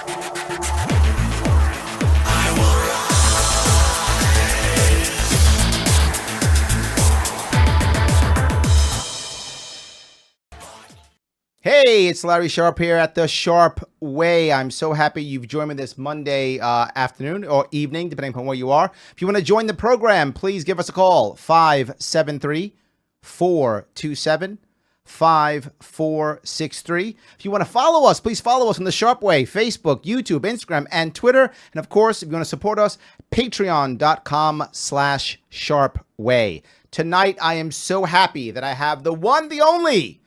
Hey, it's Larry Sharpe here at the Sharpe Way. I'm so happy you've joined me this Monday afternoon or evening, depending upon where you are. If you want to join the program, please give us a call, 573-427-5463. If you want to follow us, please follow us on the Sharpe Way, Facebook, YouTube, Instagram, and Twitter. And of course, if you want to support us, patreon.com/SharpeWay. Tonight, I am so happy that I have the one, the only,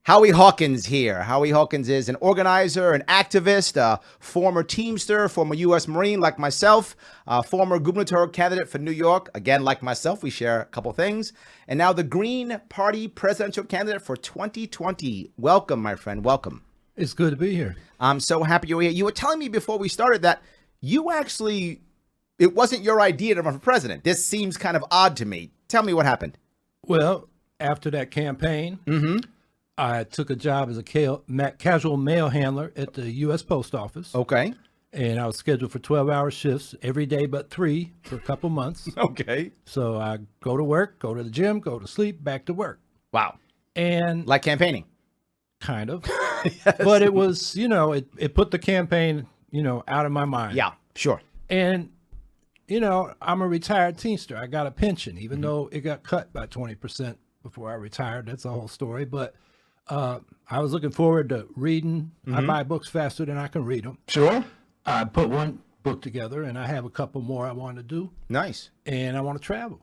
Howie Hawkins here. Howie Hawkins is an organizer, an activist, a former teamster, former U.S. Marine like myself, a former gubernatorial candidate for New York. Again, like myself, we share a couple things. And now the Green Party presidential candidate for 2020. Welcome, my friend. Welcome. It's good to be here. I'm so happy you're here. You were telling me before we started that you actually, it wasn't your idea to run for president. This seems kind of odd to me. Tell me what happened. Well, after that campaign, I took a job as a casual mail handler at the U.S. Post Office. Okay. And I was scheduled for 12-hour shifts every day but 3 for a couple months. Okay. So I go to work, go to the gym, go to sleep, back to work. Wow. And like campaigning. Kind of. Yes. But it was, it put the campaign, out of my mind. Yeah, sure. And, I'm a retired teamster. I got a pension, even though it got cut by 20% before I retired. That's a whole story. But I was looking forward to reading. I buy books faster than I can read them. Sure. I put one book together, and I have a couple more I want to do. Nice. And I want to travel.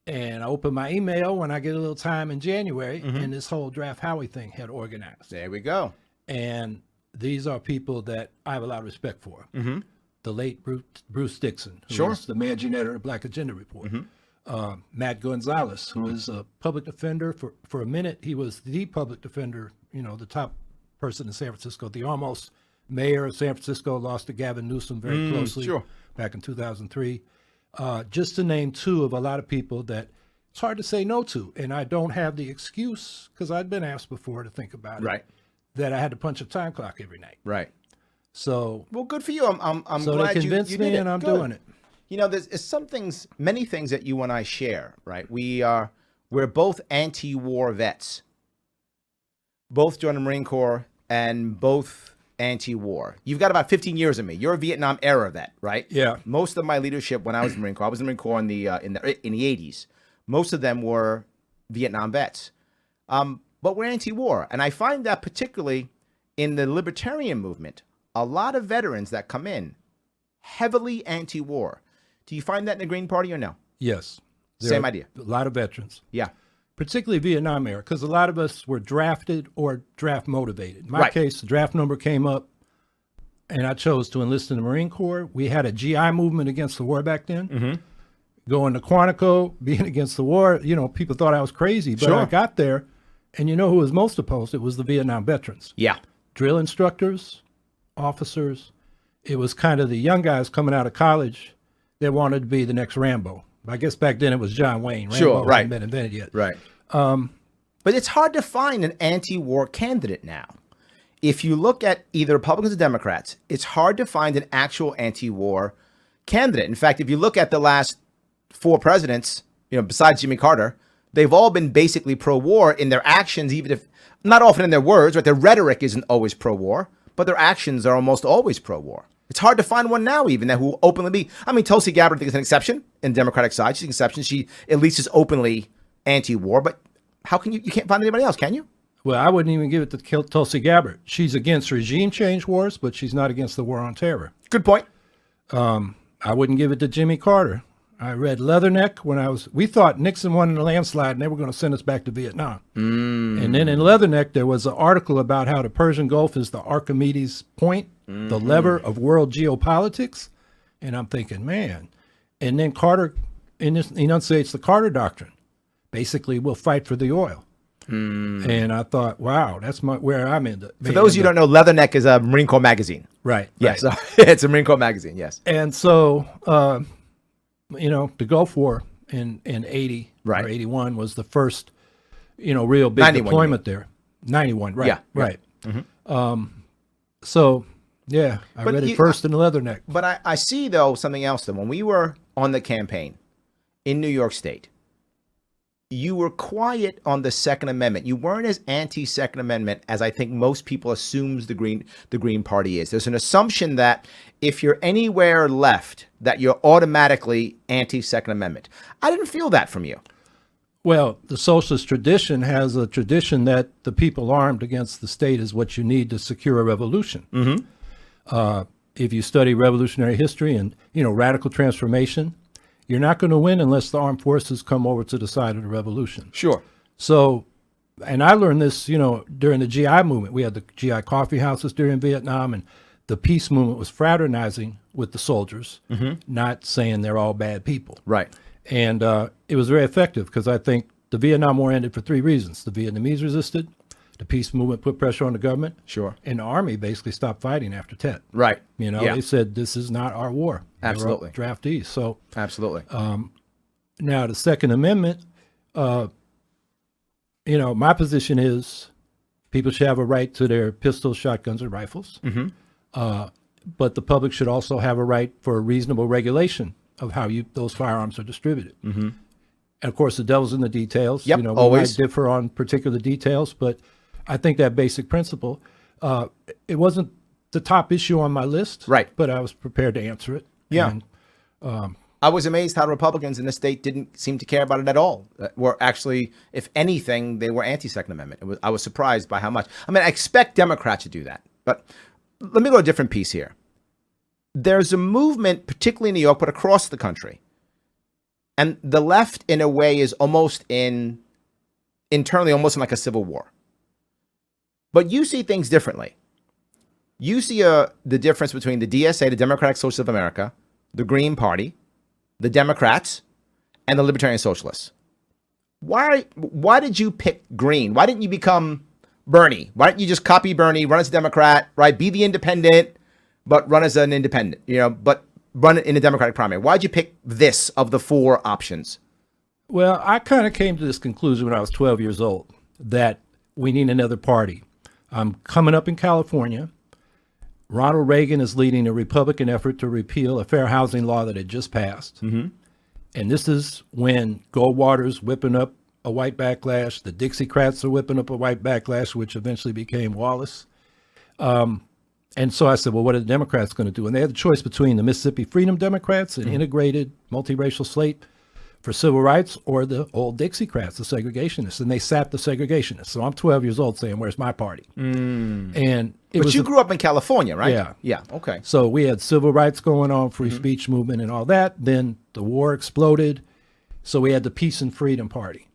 And I open my email when I get a little time in January, and this whole Draft Howie thing had organized. There we go. And these are people that I have a lot of respect for. The late Bruce Dixon, who was the managing editor of Black Agenda Report. Matt Gonzalez, who is a public defender. For a minute, he was the public defender, the top person in San Francisco, the almost mayor of San Francisco, lost to Gavin Newsom very closely back in 2003. Just to name two of a lot of people that it's hard to say no to. And I don't have the excuse, because I'd been asked before to think about it, that I had to punch a time clock every night. Right. So, well, good for you. I'm so glad they convinced me, and I'm doing it. There's some things, many things that you and I share, right? We're both anti-war vets, both joined the Marine Corps and both anti-war. You've got about 15 years of me. You're a Vietnam era vet, right? Yeah. Most of my leadership when I was in the Marine Corps, I was in the Marine Corps in the 80s. Most of them were Vietnam vets, but we're anti-war, and I find that particularly in the Libertarian movement, a lot of veterans that come in heavily anti-war. Do you find that in the Green Party or no? Yes. Same idea. A lot of veterans. Yeah. Particularly Vietnam era, because a lot of us were drafted or draft motivated. In my case, the draft number came up, and I chose to enlist in the Marine Corps. We had a GI movement against the war back then. Going to Quantico, being against the war, people thought I was crazy. But I got there, and who was most opposed? It was the Vietnam veterans. Yeah. Drill instructors, officers. It was kind of the young guys coming out of college that wanted to be the next Rambo. I guess back then it was John Wayne. Rambo hadn't been invented yet. Right. But it's hard to find an anti-war candidate now. If you look at either Republicans or Democrats, it's hard to find an actual anti-war candidate. In fact, if you look at the last 4 presidents, besides Jimmy Carter, they've all been basically pro-war in their actions, even if not often in their words, right? Their rhetoric isn't always pro-war, but their actions are almost always pro-war. It's hard to find one now even that who openly be. I mean, Tulsi Gabbard, I think, is an exception in the Democratic side. She's an exception. She at least is openly anti-war. But how can you can't find anybody else, can you? Well, I wouldn't even give it to Tulsi Gabbard. She's against regime change wars, but she's not against the war on terror. Good point. I wouldn't give it to Jimmy Carter. I read Leatherneck when we thought Nixon won in a landslide and they were going to send us back to Vietnam. And then in Leatherneck, there was an article about how the Persian Gulf is the Archimedes point, the lever of world geopolitics. And I'm thinking, man. And then Carter enunciates the Carter Doctrine. Basically, we'll fight for the oil. And I thought, wow, that's where I'm in. For those of you who don't know, Leatherneck is a Marine Corps magazine. Right. Yes. Right. It's a Marine Corps magazine, yes. And so, the Gulf War in 80 or 81 was the first, real big deployment there. 91, right. Yeah. Right. So Yeah, I But read it first in the Leatherneck. But I see, though, something else. Though. When we were on the campaign in New York State, you were quiet on the Second Amendment. You weren't as anti-Second Amendment as I think most people assumes the Green Party is. There's an assumption that if you're anywhere left, that you're automatically anti-Second Amendment. I didn't feel that from you. Well, the socialist tradition has a tradition that the people armed against the state is what you need to secure a revolution. If you study revolutionary history and, radical transformation, you're not going to win unless the armed forces come over to the side of the revolution. Sure. So, and I learned this, during the GI movement. We had the GI coffee houses during Vietnam, and the peace movement was fraternizing with the soldiers, not saying they're all bad people. Right. And it was very effective because I think the Vietnam War ended for 3 reasons. The Vietnamese resisted, the peace movement put pressure on the government. Sure. And the army basically stopped fighting after Tet. Right. They said, this is not our war. Absolutely. Draftees. So absolutely. Now the Second Amendment, my position is people should have a right to their pistols, shotguns, and rifles. But the public should also have a right for a reasonable regulation of how those firearms are distributed. And of course, the devil's in the details. Yep, we always might differ on particular details, but I think that basic principle, it wasn't the top issue on my list, right? But I was prepared to answer it. Yeah. And, I was amazed how Republicans in the state didn't seem to care about it at all. Were actually, if anything, they were anti-Second Amendment. I was surprised by how much. I mean, I expect Democrats to do that. But let me go to a different piece here. There's a movement, particularly in New York, but across the country. And the left, in a way, is almost internally almost in like a civil war. But you see things differently. You see the difference between the DSA, the Democratic Socialists of America, the Green Party, the Democrats, and the Libertarian Socialists. Why did you pick Green? Why didn't you become Bernie? Why didn't you just copy Bernie, run as a Democrat, right? Be the independent, but run as an independent, but run in a Democratic primary. Why'd you pick this of the 4 options? Well, I kind of came to this conclusion when I was 12 years old, that we need another party. I'm coming up in California. Ronald Reagan is leading a Republican effort to repeal a fair housing law that had just passed. And this is when Goldwater's whipping up a white backlash. The Dixiecrats are whipping up a white backlash, which eventually became Wallace. And so I said, well, what are the Democrats going to do? And they had the choice between the Mississippi Freedom Democrats, an integrated multiracial slate for civil rights, or the old Dixiecrats, the segregationists. And they sat the segregationists. So I'm 12 years old saying, where's my party? And But you grew up in California, right? Yeah. Yeah, okay. So we had civil rights going on, free speech movement and all that. Then the war exploded. So we had the Peace and Freedom Party.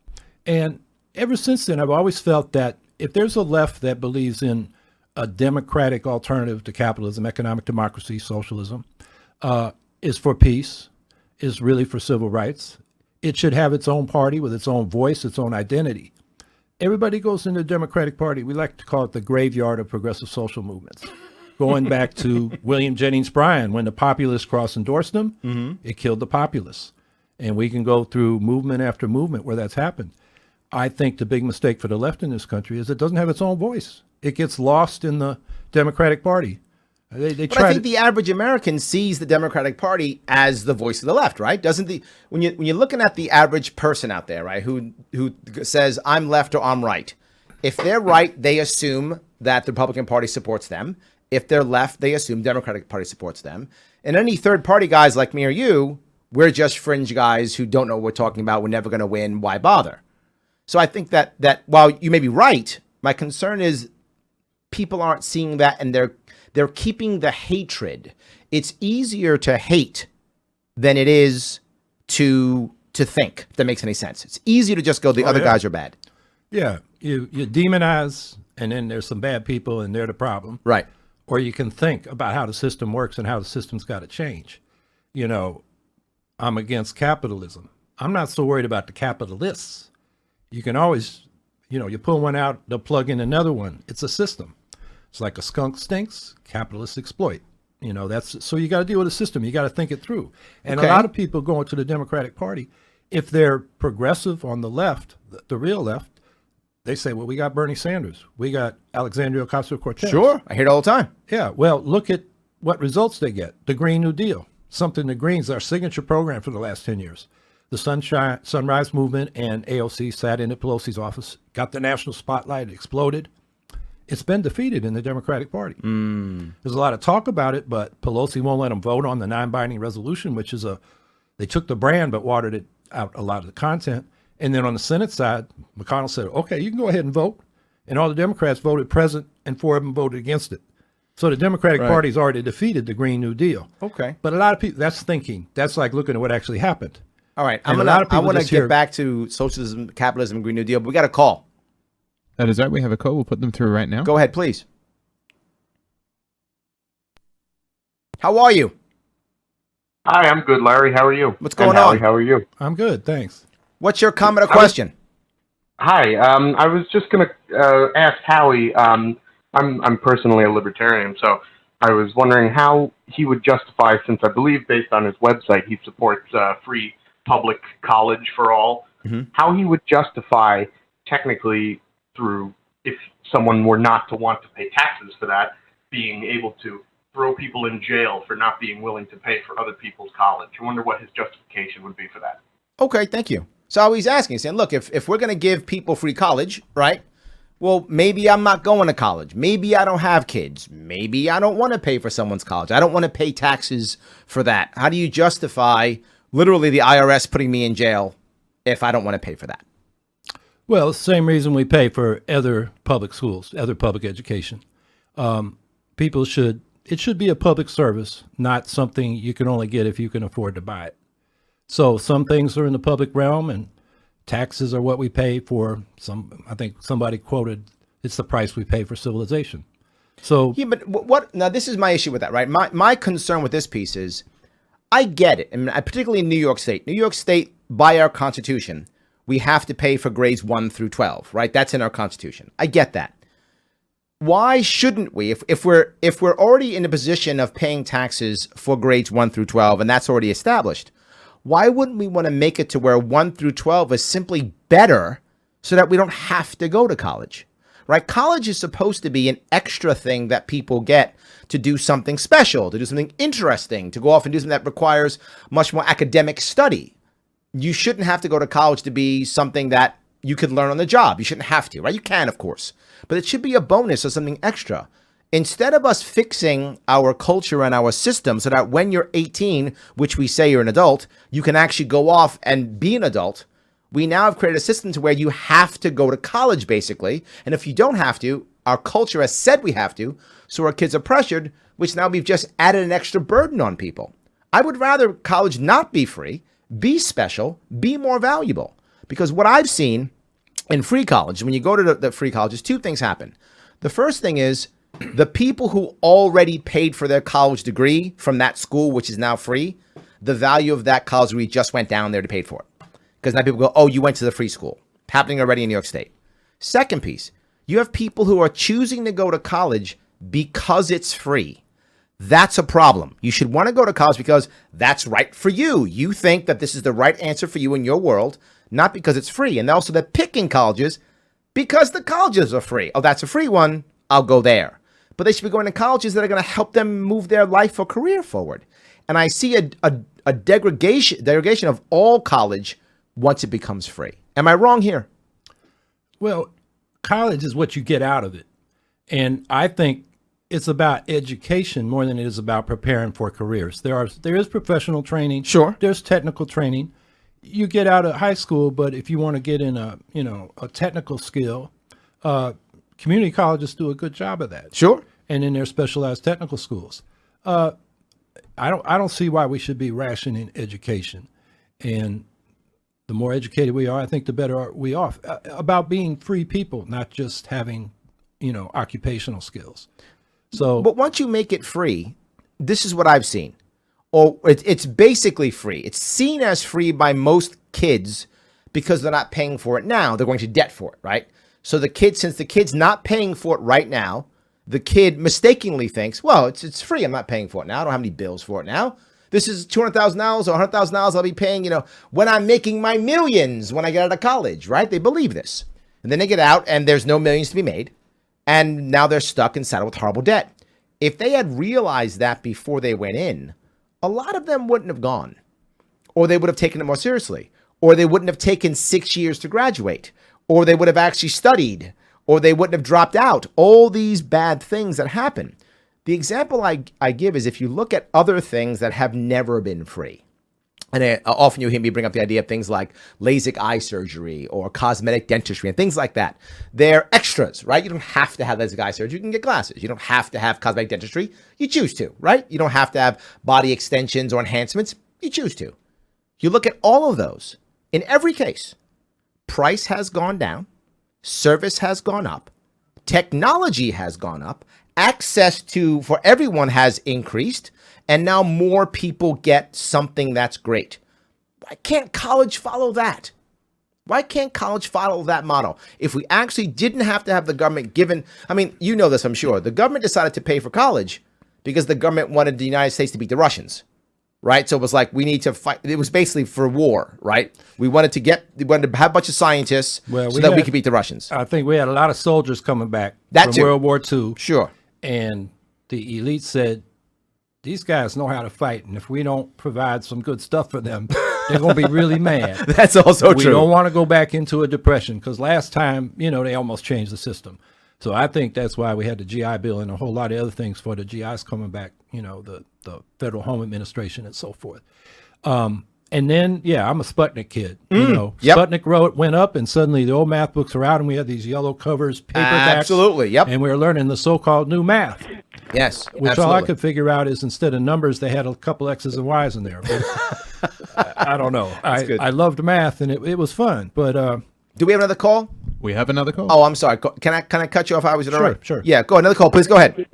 And ever since then, I've always felt that if there's a left that believes in a democratic alternative to capitalism, economic democracy, socialism, is for peace, is really for civil rights, it should have its own party with its own voice, its own identity. Everybody goes into the Democratic Party. We like to call it the graveyard of progressive social movements. Going back to William Jennings Bryan, when the populists cross-endorsed him, it killed the populists. And we can go through movement after movement where that's happened. I think the big mistake for the left in this country is it doesn't have its own voice. It gets lost in the Democratic Party. But I think the average American sees the Democratic Party as the voice of the left, right? Doesn't when you're looking at the average person out there, right, who says I'm left or I'm right, if they're right, they assume that the Republican Party supports them. If they're left, they assume Democratic Party supports them. And any third party guys like me or you, we're just fringe guys who don't know what we're talking about. We're never going to win. Why bother? So I think that while you may be right, my concern is people aren't seeing that, and they're keeping the hatred. It's easier to hate than it is to think, if that makes any sense. It's easier to just go, the other guys are bad. Yeah, you demonize, and then there's some bad people, and they're the problem. Right. Or you can think about how the system works and how the system's got to change. I'm against capitalism. I'm not so worried about the capitalists. You can always, you pull one out, they'll plug in another one. It's a system. It's like a skunk stinks, capitalists exploit. So you got to deal with a system. You got to think it through. And a lot of people going to the Democratic Party, if they're progressive on the left, the real left, they say, well, we got Bernie Sanders. We got Alexandria Ocasio-Cortez. Sure. I hear it all the time. Yeah. Well, look at what results they get. The Green New Deal, something the Greens, our signature program for the last 10 years. The Sunrise Movement and AOC sat in at Pelosi's office, got the national spotlight, exploded. It's been defeated in the Democratic Party. There's a lot of talk about it, but Pelosi won't let them vote on the non-binding resolution, which is they took the brand but watered it out a lot of the content. And then on the Senate side, McConnell said, okay, you can go ahead and vote. And all the Democrats voted present, and 4 of them voted against it. So the Democratic Party's already defeated the Green New Deal. Okay. But a lot of people, that's thinking. That's like looking at what actually happened. All right. I want to get back to socialism, capitalism, Green New Deal, but we got a call. That is right. We have a call. We'll put them through right now. Go ahead, please. How are you? Hi, I'm good, Larry. How are you? What's going Howie, on? how are you? I'm good, thanks. What's your comment or question? Hi. I was just going to ask Howie. I'm personally a libertarian, so I was wondering how he would justify, since I believe based on his website he supports free public college for all, how he would justify technically through, if someone were not to want to pay taxes for that, being able to throw people in jail for not being willing to pay for other people's college. I wonder what his justification would be for that. Okay, thank you. So he's asking, saying, look, if we're going to give people free college, right? Well, maybe I'm not going to college. Maybe I don't have kids. Maybe I don't want to pay for someone's college. I don't want to pay taxes for that. How do you justify literally the IRS putting me in jail if I don't want to pay for that? Well, it's the same reason we pay for other public schools, other public education. It should be a public service, not something you can only get if you can afford to buy it. So some things are in the public realm, and taxes are what we pay for. I think somebody quoted, it's the price we pay for civilization. So yeah, but what now? This is my issue with that, right? My concern with this piece is, I get it, and particularly in New York State. New York State, by our Constitution, we have to pay for grades 1 through 12, right? That's in our Constitution. I get that. Why shouldn't we, if we're already in a position of paying taxes for grades 1 through 12, and that's already established, why wouldn't we want to make it to where 1 through 12 is simply better so that we don't have to go to college, right? College is supposed to be an extra thing that people get to do something special, to do something interesting, to go off and do something that requires much more academic study. You shouldn't have to go to college to be something that you could learn on the job. You shouldn't have to, right? You can, of course, but it should be a bonus or something extra. Instead of us fixing our culture and our system so that when you're 18, which we say you're an adult, you can actually go off and be an adult, we now have created a system to where you have to go to college, basically. And if you don't have to, our culture has said we have to, so our kids are pressured, which now we've just added an extra burden on people. I would rather college not be free, be special, be more valuable. Because what I've seen in free college, when you go to the free colleges, 2 things happen. The first thing is the people who already paid for their college degree from that school, which is now free, the value of that college degree just went down there to pay for it. Because now people go, oh, you went to the free school. Happening already in New York State. Second piece, you have people who are choosing to go to college because it's free. That's a problem. You should want to go to college because that's right for you. You think that this is the right answer for you in your world, not because it's free. And also they're picking colleges because the colleges are free. Oh, that's a free one. I'll go there. But they should be going to colleges that are going to help them move their life or career forward. And I see a degradation of all college once it becomes free. Am I wrong here? Well, college is what you get out of it. And I think it's about education more than it is about preparing for careers. There is professional training. Sure. There's technical training. You get out of high school, but if you want to get in a technical skill, community colleges do a good job of that. Sure. And in their specialized technical schools. I don't see why we should be rationing education. And the more educated we are, I think the better we are about being free people, not just having, occupational skills. So, but once you make it free, this is what I've seen. Or it's basically free. It's seen as free by most kids because they're not paying for it now. They're going to debt for it, right? So since the kid's not paying for it right now, the kid mistakenly thinks, well, it's free. I'm not paying for it now. I don't have any bills for it now. This is $200,000 or $100,000 I'll be paying, when I'm making my millions when I get out of college, right? They believe this. And then they get out and there's no millions to be made. And now they're stuck and saddled with horrible debt. If they had realized that before they went in, a lot of them wouldn't have gone. Or they would have taken it more seriously. Or they wouldn't have taken 6 years to graduate. Or they would have actually studied. Or they wouldn't have dropped out. All these bad things that happen. The example I give is if you look at other things that have never been free. And often you hear me bring up the idea of things like LASIK eye surgery or cosmetic dentistry and things like that. They're extras, right? You don't have to have LASIK eye surgery. You can get glasses. You don't have to have cosmetic dentistry. You choose to, right? You don't have to have body extensions or enhancements. You choose to. You look at all of those. In every case, price has gone down. Service has gone up. Technology has gone up. Access to for everyone has increased. And now more people get something that's great. Why can't college follow that? Why can't college follow that model? If we actually didn't have to have the government given, I mean, you know this, I'm sure. The government decided to pay for college because the government wanted the United States to beat the Russians, right? So it was like, we need to fight. It was basically for war, right? We wanted to have a bunch of scientists so that we could beat the Russians. I think we had a lot of soldiers coming back from World War II. Sure. And the elite said, these guys know how to fight, and if we don't provide some good stuff for them, they're going to be really mad. That's also true. We don't want to go back into a depression because last time, they almost changed the system. So I think that's why we had the GI Bill and a whole lot of other things for the GIs coming back, the Federal Home Administration and so forth. And then, I'm a Sputnik kid. Yep. Sputnik went up, and suddenly the old math books are out, and we had these yellow covers, paperbacks. Absolutely, yep. And we were learning the so-called new math. Yes, which absolutely. All I could figure out is instead of numbers, they had a couple X's and Y's in there. I don't know. I loved math, and it was fun. But do we have another call? We have another call. Oh, I'm sorry. Can I cut you off? I was Sure. Yeah, go ahead. Another call, please. Go ahead.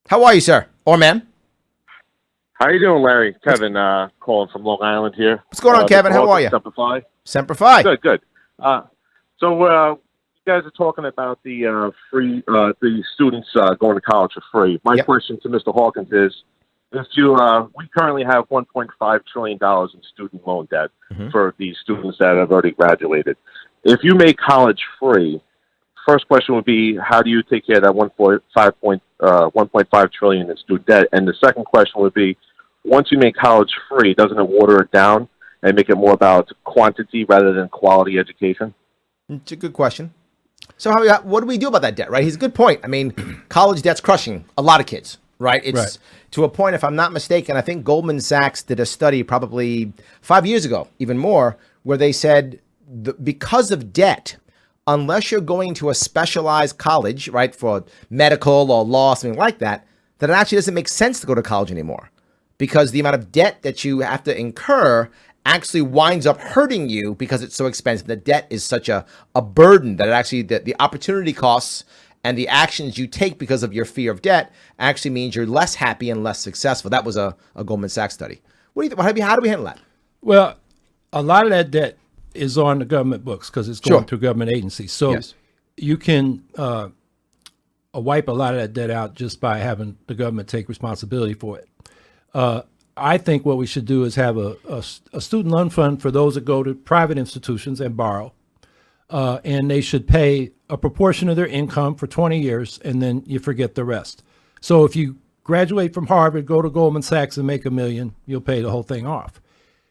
How are you, sir or ma'am? How you doing, Larry? Kevin, calling from Long Island here. What's going on, Kevin? How are you? Semper Fi. Semper Fi. Good. So you guys are talking about the free, the students going to college for free. My question to Mr. Hawkins is we currently have $1.5 trillion in student loan debt for the students that have already graduated. If you make college free, first question would be, how do you take care of that $1.5 trillion in student debt? And the second question would be, once you make college free, doesn't it water it down and make it more about quantity rather than quality education? It's a good question. So what do we do about that debt, right? He's a good point. I mean, college debt's crushing a lot of kids, right? It's to a point, if I'm not mistaken, I think Goldman Sachs did a study probably 5 years ago, even more, where they said because of debt, unless you're going to a specialized college, right, for medical or law, something like that, that it actually doesn't make sense to go to college anymore. Because the amount of debt that you have to incur actually winds up hurting you because it's so expensive. The debt is such a burden that it actually, the opportunity costs and the actions you take because of your fear of debt actually means you're less happy and less successful. That was a Goldman Sachs study. What do you think? How do we handle that? Well, a lot of that debt is on the government books because it's going through government agencies. So you can wipe a lot of that debt out just by having the government take responsibility for it. I think what we should do is have a student loan fund for those that go to private institutions and borrow. And they should pay a proportion of their income for 20 years, and then you forget the rest. So if you graduate from Harvard, go to Goldman Sachs and make $1 million, you'll pay the whole thing off.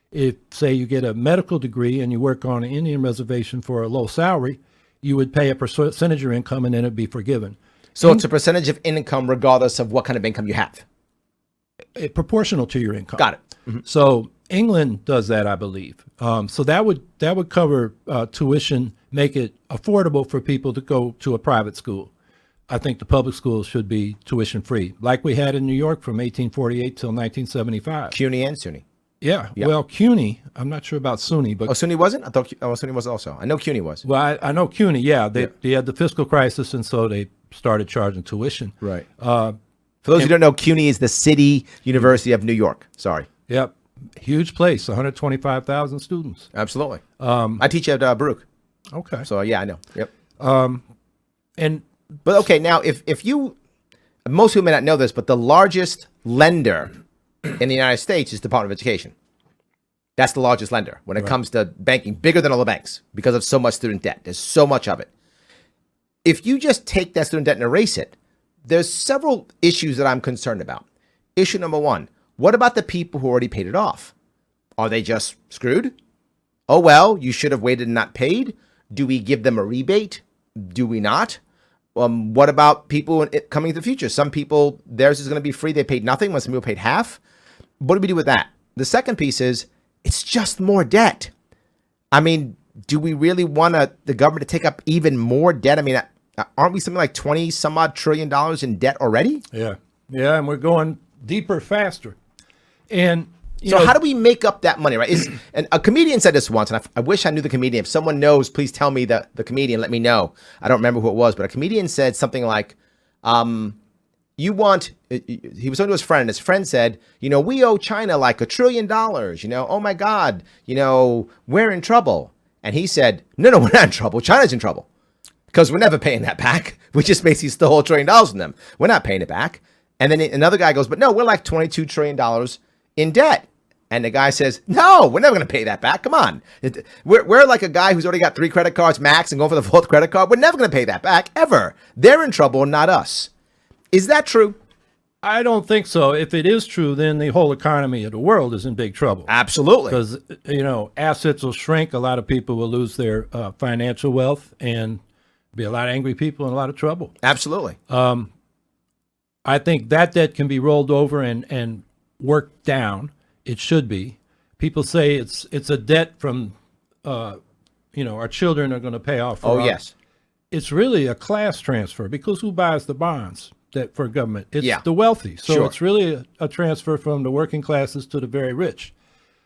If, say, you get a medical degree and you work on an Indian reservation for a low salary, you would pay a percentage of your income and then it'd be forgiven. So it's a percentage of income regardless of what kind of income you have. Proportional to your income. Got it. Mm-hmm. So England does that, I believe. So that would cover tuition, make it affordable for people to go to a private school. I think the public schools should be tuition free, like we had in New York from 1848 till 1975. CUNY and SUNY. Yeah. Yep. Well, CUNY, I'm not sure about SUNY, but SUNY wasn't? I thought SUNY was also. I know CUNY was. Well, I know CUNY. Yeah, they had the fiscal crisis, and so they started charging tuition. Right. For those who don't know, CUNY is the City University of New York. Sorry. Yep. Huge place, 125,000 students. Absolutely. I teach at Baruch. Okay. So yeah, I know. Yep. But okay, now if you, most people may not know this, but the largest lender in the United States is Department of Education. That's the largest lender when it comes to banking, bigger than all the banks because of so much student debt. There's so much of it. If you just take that student debt and erase it, there's several issues that I'm concerned about. Issue number one, what about the people who already paid it off? Are they just screwed? Oh, well, you should have waited and not paid. Do we give them a rebate? Do we not? What about people coming into the future? Some people, theirs is going to be free. They paid nothing. When some people paid half. What do we do with that? The second piece is it's just more debt. I mean, do we really want the government to take up even more debt? I mean, aren't we something like 20 some odd trillion dollars in debt already? Yeah. Yeah. And we're going deeper, faster. And so how do we make up that money, right? And a comedian said this once, and I wish I knew the comedian. If someone knows, please tell me the comedian, let me know. I don't remember who it was, but a comedian said something like, he was talking to his friend, and his friend said, we owe China like $1 trillion, oh my God, we're in trouble. And he said, no, we're not in trouble. China's in trouble because we're never paying that back. We just basically stole $1 trillion from them. We're not paying it back. And then another guy goes, but no, we're like $22 trillion in debt. And the guy says, no, we're never going to pay that back. Come on. We're like a guy who's already got 3 credit cards max and going for the 4th credit card. We're never going to pay that back ever. They're in trouble, not us. Is that true? I don't think so. If it is true, then the whole economy of the world is in big trouble. Absolutely. Because, assets will shrink. A lot of people will lose their financial wealth and be a lot of angry people in a lot of trouble. Absolutely. I think that debt can be rolled over and worked down. It should be. People say it's a debt from, our children are going to pay off. Yes. It's really a class transfer because who buys the bonds for government? It's the wealthy. So Sure. It's really a transfer from the working classes to the very rich.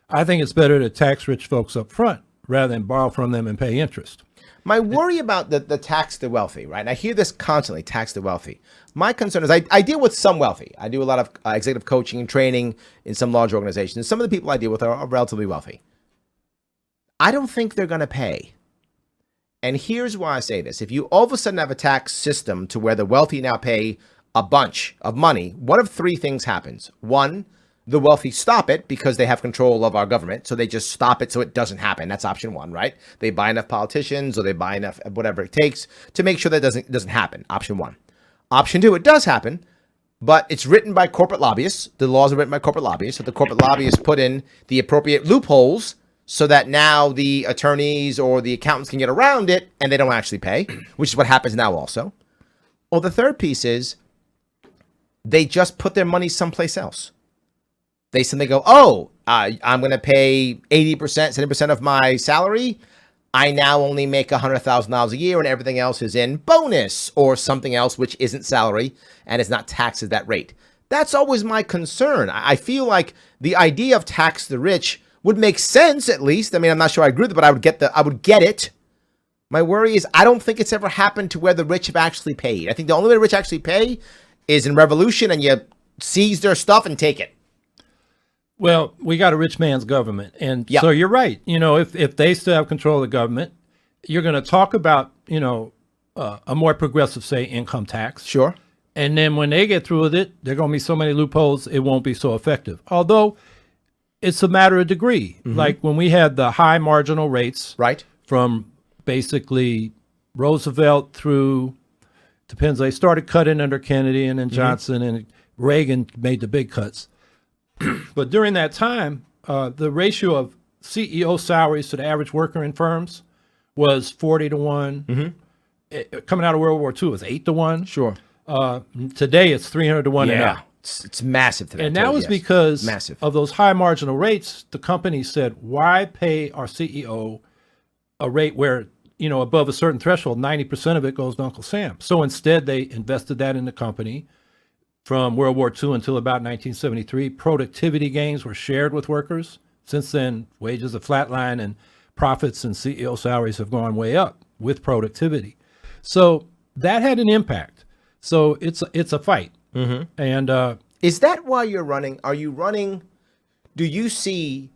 I think it's better to tax rich folks up front rather than borrow from them and pay interest. My worry about the tax the wealthy, right? And I hear this constantly, tax the wealthy. My concern is I deal with some wealthy. I do a lot of executive coaching and training in some large organizations. Some of the people I deal with are relatively wealthy. I don't think they're going to pay. And here's why I say this. If you all of a sudden have a tax system to where the wealthy now pay a bunch of money, one of 3 things happens. One, the wealthy stop it because they have control of our government. So they just stop it so it doesn't happen. That's option 1, right? They buy enough politicians or they buy enough whatever it takes to make sure that doesn't happen. Option 1. Option 2, it does happen, but it's written by corporate lobbyists. The laws are written by corporate lobbyists. So the corporate lobbyists put in the appropriate loopholes so that now the attorneys or the accountants can get around it and they don't actually pay, which is what happens now also. Or the third piece they just put their money someplace else. They suddenly go, I'm going to pay 80%, 70% of my salary. I now only make $100,000 a year and everything else is in bonus or something else which isn't salary and is not taxed at that rate. That's always my concern. I feel like the idea of tax the rich would make sense, at least. I mean, I'm not sure I agree with it, but I would get it. My worry is I don't think it's ever happened to where the rich have actually paid. I think the only way the rich actually pay is in revolution and you seize their stuff and take it. Well, we got a rich man's government. And so you're right. If they still have control of the government, you're going to talk about, a more progressive, say, income tax. Sure. And then when they get through with it, there are going to be so many loopholes, it won't be so effective. Although it's a matter of degree. Mm-hmm. Like when we had the high marginal rates from basically Roosevelt through, depends, they started cutting under Kennedy and then Johnson and Reagan made the big cuts. But during that time, the ratio of CEO salaries to the average worker in firms was 40 to 1. Mm-hmm. Coming out of World War II, it was 8 to 1. Sure. Today, it's 300 to 1 and up. It's massive today. And that was because of those high marginal rates. The company said, why pay our CEO a rate where, above a certain threshold, 90% of it goes to Uncle Sam. So instead, they invested that in the company. From World War II until about 1973, productivity gains were shared with workers. Since then, wages have flatlined and profits and CEO salaries have gone way up with productivity. So that had an impact. So it's a fight. Mm-hmm. And is that why you're running? Are you running? Do you see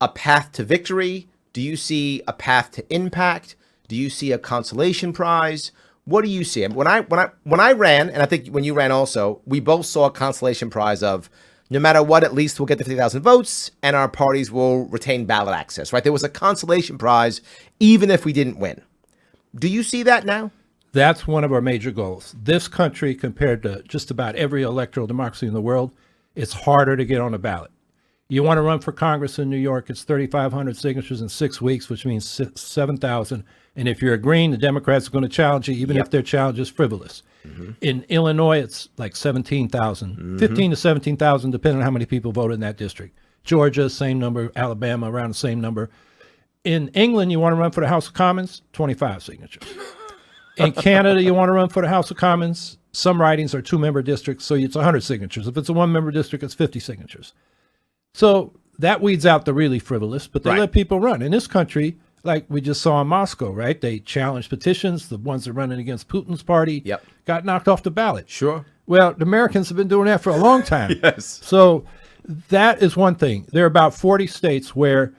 a path to victory? Do you see a path to impact? Do you see a consolation prize? What do you see? When I ran, and I think when you ran also, we both saw a consolation prize of No matter what, at least we'll get the 50,000 votes and our parties will retain ballot access, right? There was a consolation prize even if we didn't win. Do you see that now? That's one of our major goals. This country, compared to just about every electoral democracy in the world, it's harder to get on a ballot. You want to run for Congress in New York, it's 3,500 signatures in 6 weeks, which means 7,000. And if you're a Green, the Democrats are going to challenge you, even if their challenge is frivolous. In Illinois, it's like 17,000, 15 to 17,000, depending on how many people voted in that district. Georgia, same number. Alabama, around the same number. In England, you want to run for the House of Commons, 25 signatures. In Canada, you want to run for the House of Commons, some ridings are 2-member districts, so it's 100 signatures. If it's a 1-member district, it's 50 signatures. So that weeds out the really frivolous, but they let people run. In this country, like we just saw in Moscow, right? They challenged petitions. The ones that are running against Putin's party got knocked off the ballot. Sure. Well, the Americans have been doing that for a long time. Yes. So that is one thing. There are about 40 states where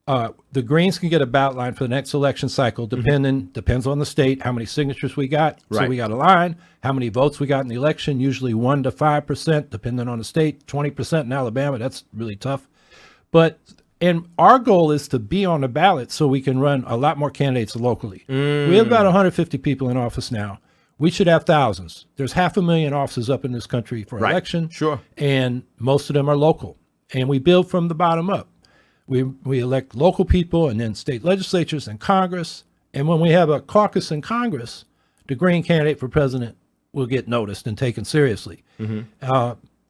the Greens can get a ballot line for the next election cycle, depends on the state, how many signatures we got. Right. So we got a line, how many votes we got in the election, usually 1 to 5%, depending on the state, 20% in Alabama. That's really tough. And our goal is to be on the ballot so we can run a lot more candidates locally. We have about 150 people in office now. We should have thousands. There's 500,000 offices up in this country for election. Sure. And most of them are local. And we build from the bottom up. We elect local people and then state legislatures and Congress. And when we have a caucus in Congress, the Green candidate for president will get noticed and taken seriously.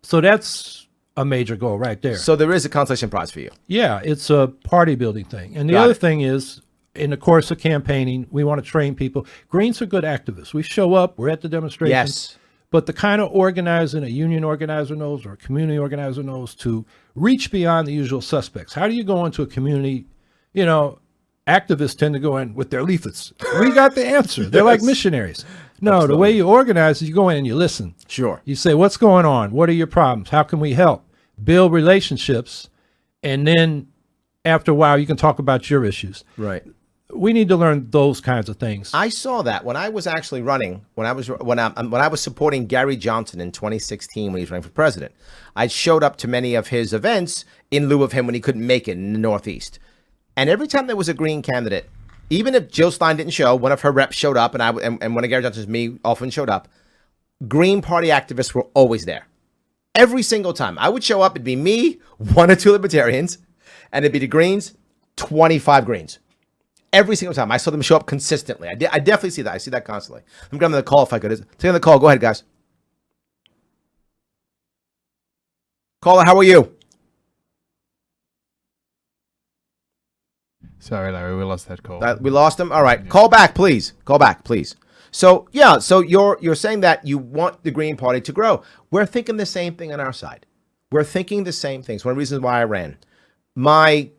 So that's a major goal right there. So there is a consolation prize for you. Yeah, it's a party building thing. And the other thing is, in the course of campaigning, we want to train people. Greens are good activists. We show up, we're at the demonstrations. Yes. But the kind of organizing a union organizer knows or a community organizer knows to reach beyond the usual suspects. How do you go into a community? You know, activists tend to go in with their leaflets. We got the answer. They're like missionaries. No, Absolutely. The way you organize is you go in and you listen. Sure. You say, what's going on? What are your problems? How can we help? Build relationships. And then after a while, you can talk about your issues. Right. We need to learn those kinds of things. I saw that when I was actually running, when I was supporting Gary Johnson in 2016 when he was running for president. I showed up to many of his events in lieu of him when he couldn't make it in the Northeast. And every time there was a Green candidate, even if Jill Stein didn't show, one of her reps showed up, and one of Gary Johnson's, me, often showed up. Green Party activists were always there. Every single time. I would show up, it'd be me, 1 or 2 Libertarians, and it'd be the Greens, 25 Greens. Every single time. I saw them show up consistently. I definitely see that. I see that constantly. I'm going to the call if I could. Take on the call. Go ahead, guys. Caller, how are you? Sorry, Larry, we lost that call. We lost him? All right. Yeah. Call back, please. Call back, please. So, yeah, so you're saying that you want the Green Party to grow. We're thinking the same thing on our side. We're thinking the same things. One of the reasons why I ran. My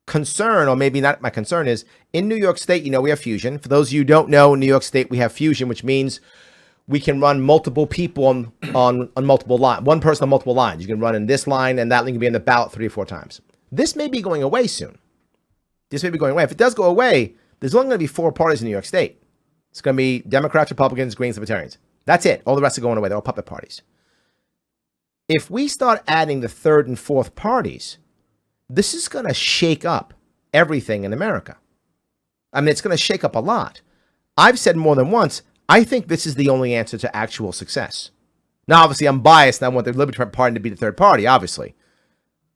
concern, or maybe not my concern, is in New York State, you know, we have fusion. For those of you who don't know, in New York State, we have fusion, which means we can run multiple people on multiple lines. One person on multiple lines. You can run in this line, and that line can be in the ballot 3 or 4 times. This may be going away soon. This may be going away. If it does go away, there's only going to be 4 parties in New York State. It's going to be Democrats, Republicans, Greens, Libertarians. That's it. All the rest are going away. They're all puppet parties. If we start adding the 3rd and 4th parties, this is going to shake up everything in America. I mean, it's going to shake up a lot. I've said more than once, I think this is the only answer to actual success. Now, obviously, I'm biased, and I want the Libertarian Party to be the 3rd party, obviously.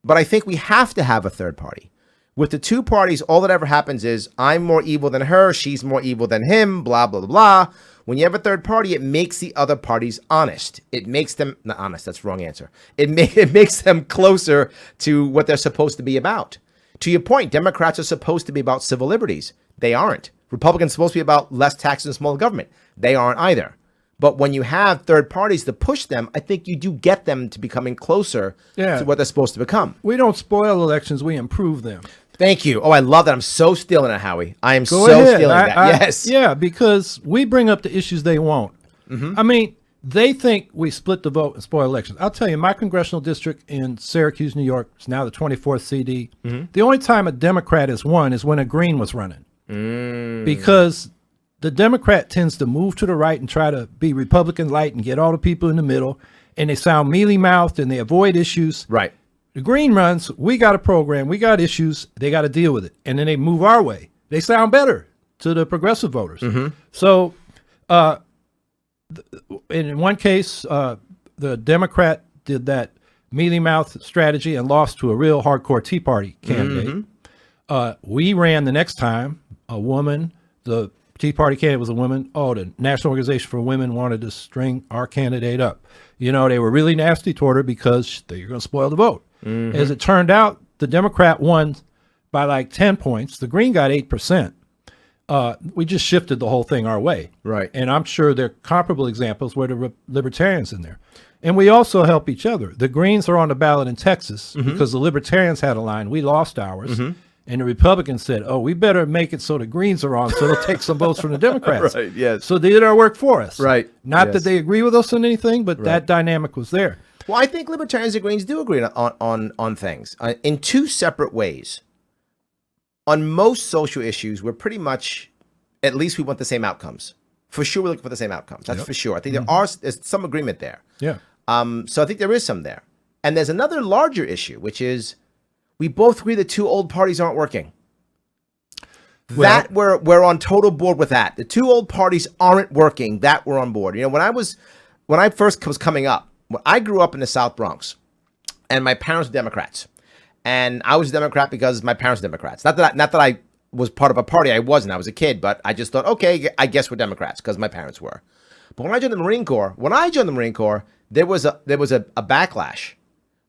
But I think we have to have a 3rd party. With the 2 parties, all that ever happens is I'm more evil than her, she's more evil than him, blah, blah, blah, blah. When you have a 3rd party, it makes the other parties honest. It makes them, not honest, that's the wrong answer. It makes them closer to what they're supposed to be about. To your point, Democrats are supposed to be about civil liberties. They aren't. Republicans are supposed to be about less taxes and smaller government. They aren't either. But when you have 3rd parties to push them, I think you do get them to becoming closer to what they're supposed to become. We don't spoil elections, we improve them. Thank you. Oh, I love that. I'm so stealing it, Howie. I am so stealing that. Yes. Yeah, because we bring up the issues they won't. Mm-hmm. I mean, they think we split the vote and spoil elections. I'll tell you, my congressional district in Syracuse, New York, is now the 24th CD. Mm-hmm. The only time a Democrat has won is when a Green was running. Because the Democrat tends to move to the right and try to be Republican light and get all the people in the middle. and they sound mealy-mouthed and they avoid issues. Right. The Green runs, we got a program, we got issues, they got to deal with it. And then they move our way. They sound better to the progressive voters. So in one case, the Democrat did that mealy-mouthed strategy and lost to a real hardcore Tea Party candidate. We ran the next time, a woman, the Tea Party candidate was a woman. Oh, the National Organization for Women wanted to string our candidate up. You know, they were really nasty toward her because they're going to spoil the vote. As it turned out, the Democrat won by like 10 points. The Green got 8%. We just shifted the whole thing our way. Right. And I'm sure there are comparable examples where the Libertarians in there. And we also help each other. The Greens are on the ballot in Texas because the Libertarians had a line. We lost ours. And the Republicans said, oh, we better make it so the Greens are on so they'll take some votes from the Democrats. Right, yes. So they did our work for us. Right. Not that they agree with us on anything, but that dynamic was there. Well, I think Libertarians and Greens do agree on things in two separate ways. On most social issues, we're pretty much, at least we want the same outcomes. For sure, we're looking for the same outcomes. That's for sure. I think there's some agreement there. Yeah. So I think there is some there. And there's another larger issue, which is we both agree the two old parties aren't working. Well, that we're on total board with that. The two old parties aren't working. That we're on board. You know, when I first was coming up, I grew up in the South Bronx, and my parents were Democrats, and I was a Democrat because my parents were Democrats. Not that I was part of a party. I wasn't. I was a kid, but I just thought, okay, I guess we're Democrats because my parents were. But when I joined the Marine Corps, there was a backlash.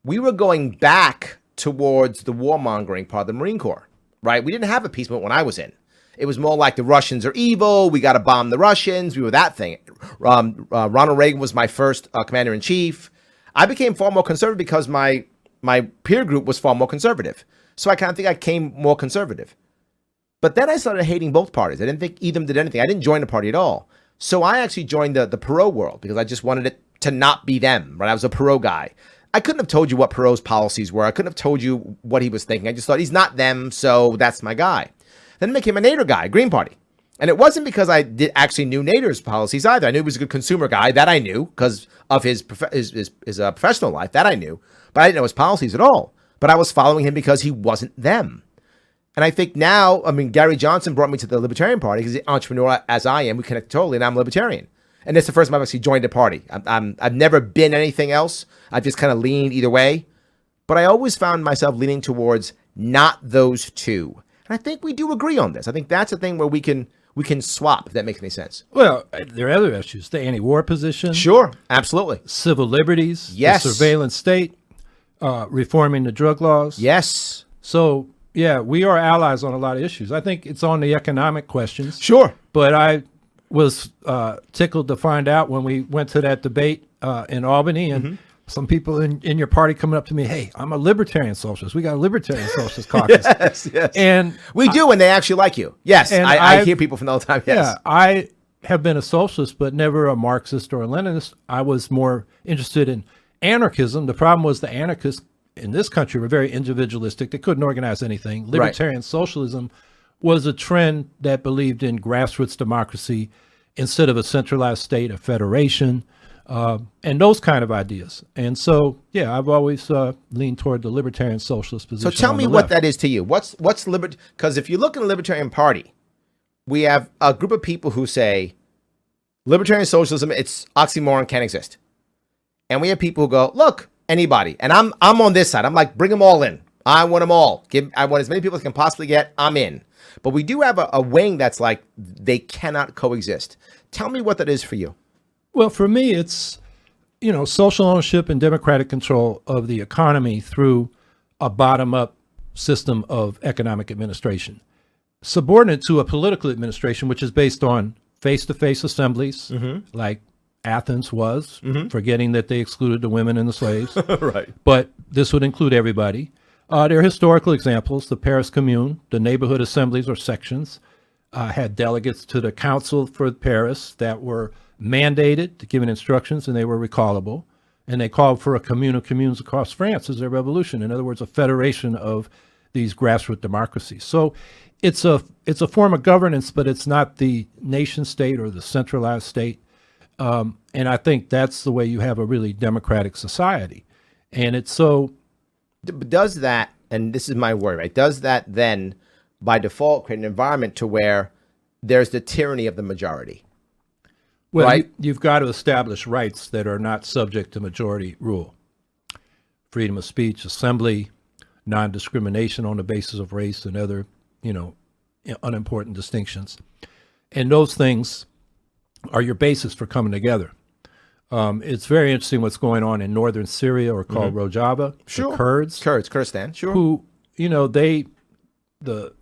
We were going back towards the warmongering part of the Marine Corps, right? We didn't have a peace movement when I was in. It was more like the Russians are evil. We got to bomb the Russians. We were that thing. Ronald Reagan was my first commander-in-chief. I became far more conservative because my peer group was far more conservative. So I kind of think I came more conservative. But then I started hating both parties. I didn't think either of them did anything. I didn't join the party at all. So I actually joined the Perot world because I just wanted it to not be them, right? I was a Perot guy. I couldn't have told you what Perot's policies were. I couldn't have told you what he was thinking. I just thought he's not them, so that's my guy. Then I became a Nader guy, Green Party. And it wasn't because I actually knew Nader's policies either. I knew he was a good consumer guy. That I knew because of his professional life. That I knew. But I didn't know his policies at all. But I was following him because he wasn't them. And I think now, I mean, Gary Johnson brought me to the Libertarian Party because he's an entrepreneur as I am. We connect totally, and I'm a Libertarian. And it's the first time I've actually joined a party. I've never been anything else. I've just kind of leaned either way. But I always found myself leaning towards not those two. And I think we do agree on this. I think that's a thing where we can swap, if that makes any sense. Well, there are other issues. The anti-war position. Sure, absolutely. Civil liberties. Yes. The surveillance state. Reforming the drug laws. Yes. So, yeah, we are allies on a lot of issues. I think it's on the economic questions. Sure. But I was tickled to find out when we went to that debate in Albany and some people in your party coming up to me, hey, I'm a libertarian socialist. We got a libertarian socialist caucus. Yes. And we do, and they actually like you. Yes, I hear people from all the time. Yes. Yeah, I have been a socialist, but never a Marxist or a Leninist. I was more interested in anarchism. The problem was the anarchists in this country were very individualistic. They couldn't organize anything. Libertarian socialism was a trend that believed in grassroots democracy instead of a centralized state, a federation, and those kind of ideas. And so, yeah, I've always leaned toward the libertarian socialist position. So tell me what that is to you. What's because if you look in the Libertarian Party, we have a group of people who say libertarian socialism, it's oxymoron, can't exist. And we have people who go, look, anybody. And I'm on this side. I'm like, bring them all in. I want them all. I want as many people as I can possibly get. I'm in. But we do have a wing that's like they cannot coexist. Tell me what that is for you. Well, for me, it's, social ownership and democratic control of the economy through a bottom-up system of economic administration, subordinate to a political administration, which is based on face-to-face assemblies, like Athens was, forgetting that they excluded the women and the slaves. Right. But this would include everybody. There are historical examples. The Paris Commune, the neighborhood assemblies or sections, had delegates to the Council for Paris that were mandated to give instructions, and they were recallable. And they called for a commune of communes across France as a revolution. In other words, a federation of these grassroots democracies. So it's a form of governance, but it's not the nation state or the centralized state. And I think that's the way you have a really democratic society. And it's so. Does that, and this is my worry, right? Does that then, by default, create an environment to where there's the tyranny of the majority? Well, right? You've got to establish rights that are not subject to majority rule. Freedom of speech, assembly, non-discrimination on the basis of race and other, unimportant distinctions. And those things are your basis for coming together. It's very interesting what's going on in northern Syria, or called Rojava, Sure. the Kurds. Kurdistan, sure. Who, the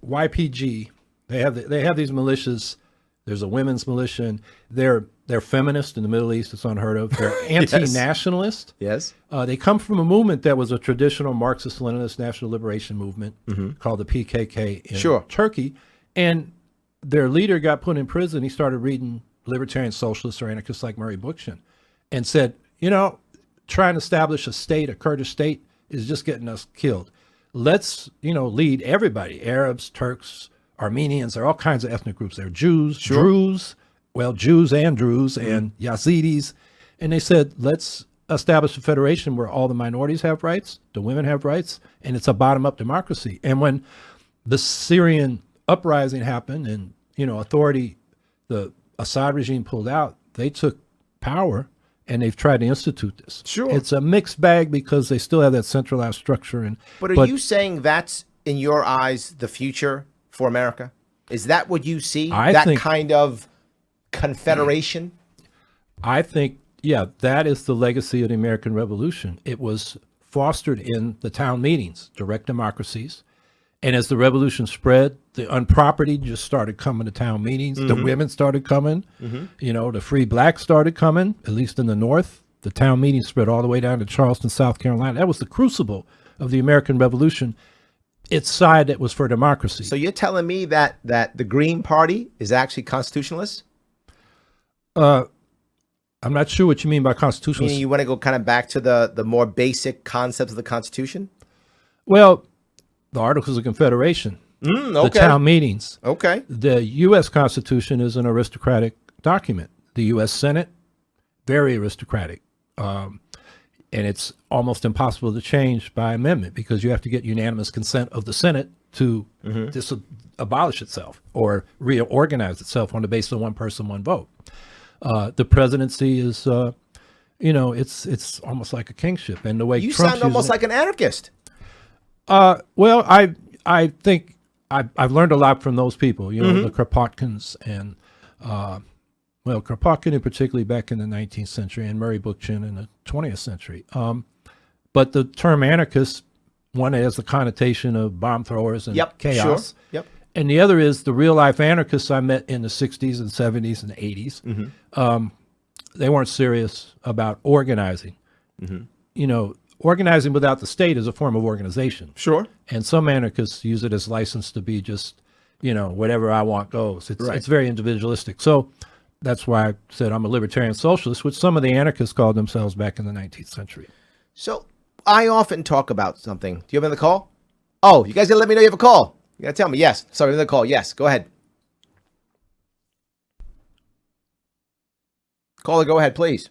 YPG, they have these militias. There's a women's militia, and they're feminist in the Middle East. It's unheard of. They're anti-nationalist. Yes. They come from a movement that was a traditional Marxist-Leninist national liberation movement called the PKK in Turkey. And their leader got put in prison. He started reading libertarian socialists or anarchists like Murray Bookchin and said, trying to establish a state, a Kurdish state, is just getting us killed. Let's, lead everybody, Arabs, Turks, Armenians. There are all kinds of ethnic groups. There are Jews, Druze, Jews and Druze, and Yazidis. And they said, let's establish a federation where all the minorities have rights, the women have rights, and it's a bottom-up democracy. And when the Syrian uprising happened and, the Assad regime pulled out, they took power and they've tried to institute this. Sure. It's a mixed bag because they still have that centralized structure. But are you saying that's, in your eyes, the future for America? Is that what you see? That kind of confederation? I think, that is the legacy of the American Revolution. It was fostered in the town meetings, direct democracies. And as the revolution spread, the unproperty just started coming to town meetings. The women started coming. The free blacks started coming, at least in the North. The town meetings spread all the way down to Charleston, South Carolina. That was the crucible of the American Revolution. Its side that was for democracy. So you're telling me that the Green Party is actually constitutionalist? I'm not sure what you mean by constitutionalist. Meaning you want to go kind of back to the more basic concepts of the Constitution? Well, the Articles of Confederation, the town meetings. Okay. The U.S. Constitution is an aristocratic document. The U.S. Senate, very aristocratic. And it's almost impossible to change by amendment because you have to get unanimous consent of the Senate to abolish itself or reorganize itself on the basis of one person, one vote. The presidency is, it's almost like a kingship. And the way you Trump sound almost like an anarchist. Well, I think I've learned a lot from those people, the Kropotkins and, Kropotkin particularly back in the 19th century and Murray Bookchin in the 20th century. But the term anarchist, one has the connotation of bomb throwers and chaos. Sure. Yep. And the other is the real life anarchists I met in the 60s and 70s and 80s. They weren't serious about organizing. Organizing without the state is a form of organization. Sure. And some anarchists use it as license to be just, whatever I want goes. It's very individualistic. So that's why I said I'm a libertarian socialist, which some of the anarchists called themselves back in the 19th century. So I often talk about something. Do you have another call? Oh, you guys got to let me know you have a call. You got to tell me. Yes. Sorry, another call. Yes. Go ahead. Caller, go ahead, please.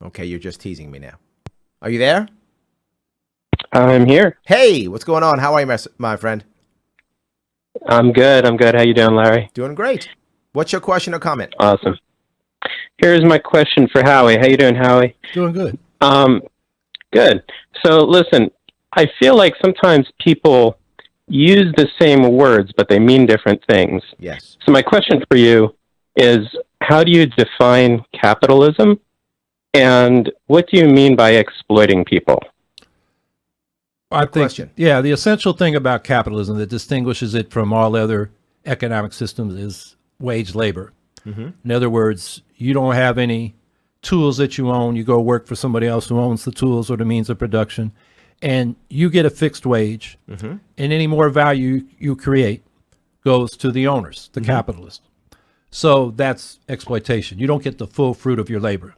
Okay, you're just teasing me now. Are you there? I'm here. Hey, what's going on? How are you, my friend? I'm good. How you doing, Larry? Doing great. What's your question or comment? Awesome. Here's my question for Howie. How you doing, Howie? Doing good. Good. So listen, I feel like sometimes people use the same words, but they mean different things. Yes. So my question for you is, how do you define capitalism? And what do you mean by exploiting people? I think, the essential thing about capitalism that distinguishes it from all other economic systems is wage labor. In other words, you don't have any tools that you own. You go work for somebody else who owns the tools or the means of production, and you get a fixed wage, and any more value you create goes to the owners, the capitalists. So that's exploitation. You don't get the full fruit of your labor.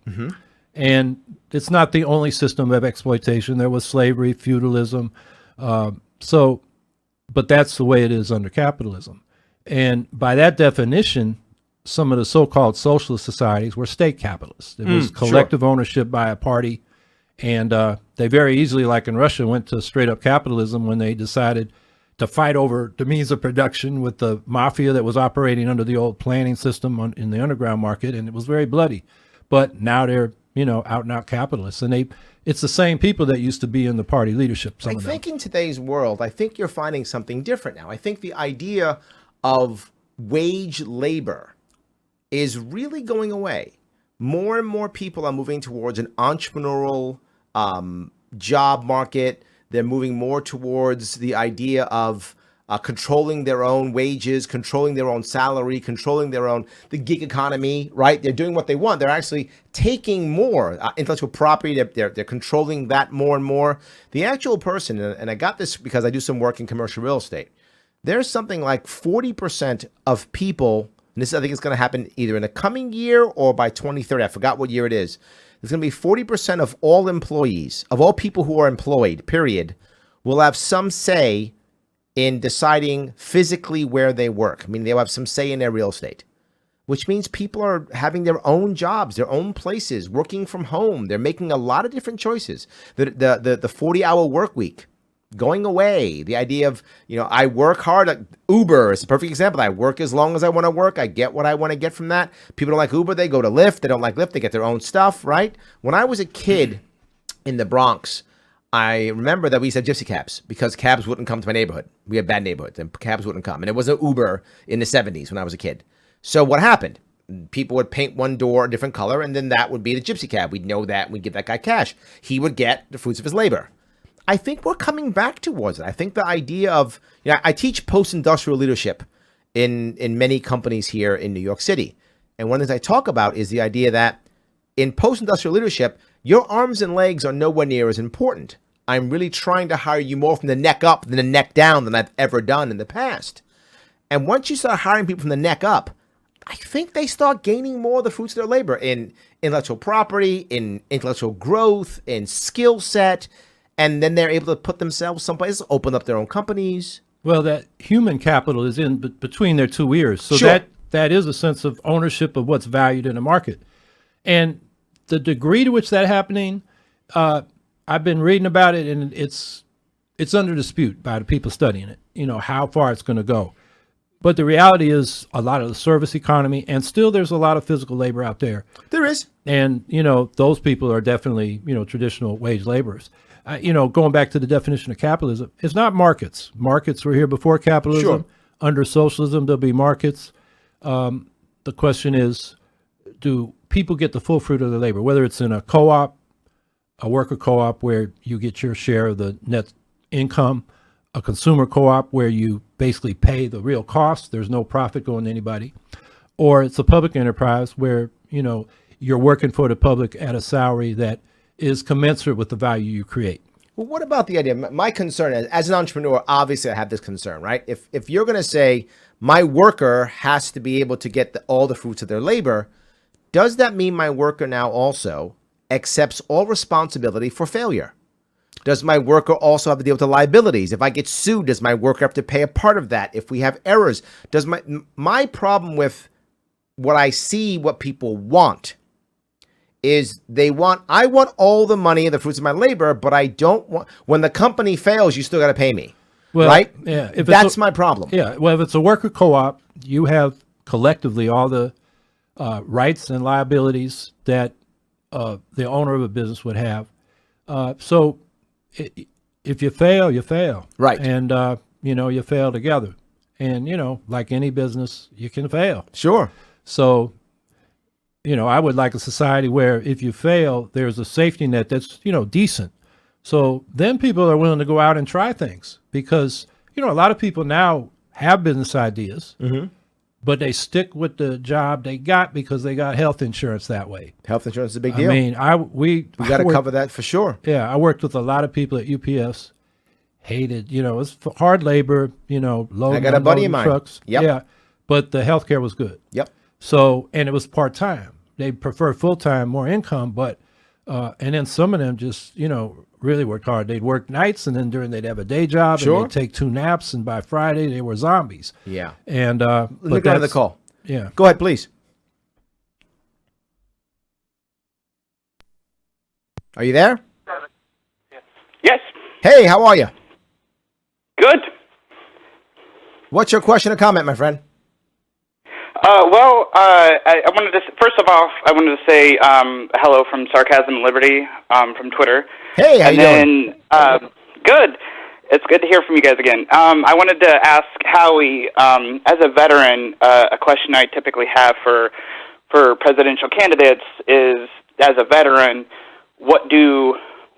And it's not the only system of exploitation. There was slavery, feudalism. But that's the way it is under capitalism. And by that definition, some of the so-called socialist societies were state capitalists. It was collective ownership by a party. And they very easily, like in Russia, went to straight up capitalism when they decided to fight over the means of production with the mafia that was operating under the old planning system in the underground market. And it was very bloody. But now they're, out and out capitalists. And it's the same people that used to be in the party leadership. I think in today's world, I think you're finding something different now. I think the idea of wage labor is really going away. More and more people are moving towards an entrepreneurial job market. They're moving more towards the idea of controlling their own wages, controlling their own salary, controlling the gig economy, right? They're doing what they want. They're actually taking more intellectual property. They're controlling that more and more. The actual person, and I got this because I do some work in commercial real estate, there's something like 40% of people, and this I think is going to happen either in the coming year or by 2030. I forgot what year it is. There's going to be 40% of all employees, of all people who are employed, period, will have some say in deciding physically where they work. I mean, they'll have some say in their real estate, which means people are having their own jobs, their own places, working from home. They're making a lot of different choices. The 40-hour work week going away. The idea of, I work hard. Uber is a perfect example. I work as long as I want to work. I get what I want to get from that. People don't like Uber. They go to Lyft. They don't like Lyft. They get their own stuff, right? When I was a kid in the Bronx, I remember that we used to have gypsy cabs because cabs wouldn't come to my neighborhood. We had bad neighborhoods and cabs wouldn't come. And it was an Uber in the 70s when I was a kid. So what happened? People would paint one door a different color, and then that would be the gypsy cab. We'd know that, and we'd give that guy cash. He would get the fruits of his labor. I think we're coming back towards it. I think the idea of, I teach post-industrial leadership in many companies here in New York City. And one of the things I talk about is the idea that in post-industrial leadership, your arms and legs are nowhere near as important. I'm really trying to hire you more from the neck up than the neck down than I've ever done in the past. And once you start hiring people from the neck up, I think they start gaining more of the fruits of their labor in intellectual property, in intellectual growth, in skill set. And then they're able to put themselves someplace, open up their own companies. Well, that human capital is in between their two ears. So Sure. that is a sense of ownership of what's valued in the market. And the degree to which that's happening, I've been reading about it, and it's under dispute by the people studying it, how far it's going to go. But the reality is a lot of the service economy, and still there's a lot of physical labor out there. There is. And, those people are definitely, traditional wage laborers. Going back to the definition of capitalism, it's not markets. Markets were here before capitalism. Sure. Under socialism, there'll be markets. The question is, do people get the full fruit of their labor, whether it's in a co-op, a worker co-op where you get your share of the net income, a consumer co-op where you basically pay the real cost, there's no profit going to anybody, or it's a public enterprise where, you're working for the public at a salary that is commensurate with the value you create. Well, what about the idea? My concern is, as an entrepreneur, obviously I have this concern, right? If you're going to say my worker has to be able to get all the fruits of their labor, does that mean my worker now also accepts all responsibility for failure? Does my worker also have to deal with the liabilities? If I get sued, does my worker have to pay a part of that? If we have errors, does my problem with what I see, what people want, is I want all the money and the fruits of my labor, but I don't want, when the company fails, you still got to pay me. Well, right? Yeah. That's my problem. Yeah. Well, if it's a worker co-op, you have collectively all the rights and liabilities that the owner of a business would have. So if you fail, you fail. Right. And, you fail together. And, like any business, you can fail. Sure. So, I would like a society where if you fail, there's a safety net that's, decent. So then people are willing to go out and try things because, a lot of people now have business ideas, but they stick with the job they got because they got health insurance that way. Health insurance is a big deal. I mean, we got to cover that for sure. Yeah. I worked with a lot of people at UPS, hated, it's hard labor, loading, I got a buddy of mine. Trucks. Yep. Yeah. But the healthcare was good. Yep. So, and it was part-time. They prefer full-time, more income, but, and then some of them just, really worked hard. They'd work nights, and then they'd have a day job, Sure. and they'd take 2 naps, and by Friday they were zombies. Yeah. And Let me go to the call. Yeah. Go ahead, please. Are you there? Yes. Hey, how are you? Good. What's your question or comment, my friend? I wanted to, first of all, I wanted to say hello from Sarcasm and Liberty from Twitter. Hey, how you doing? Good. It's good to hear from you guys again. I wanted to ask Howie, as a veteran, a question I typically have for presidential candidates is, as a veteran,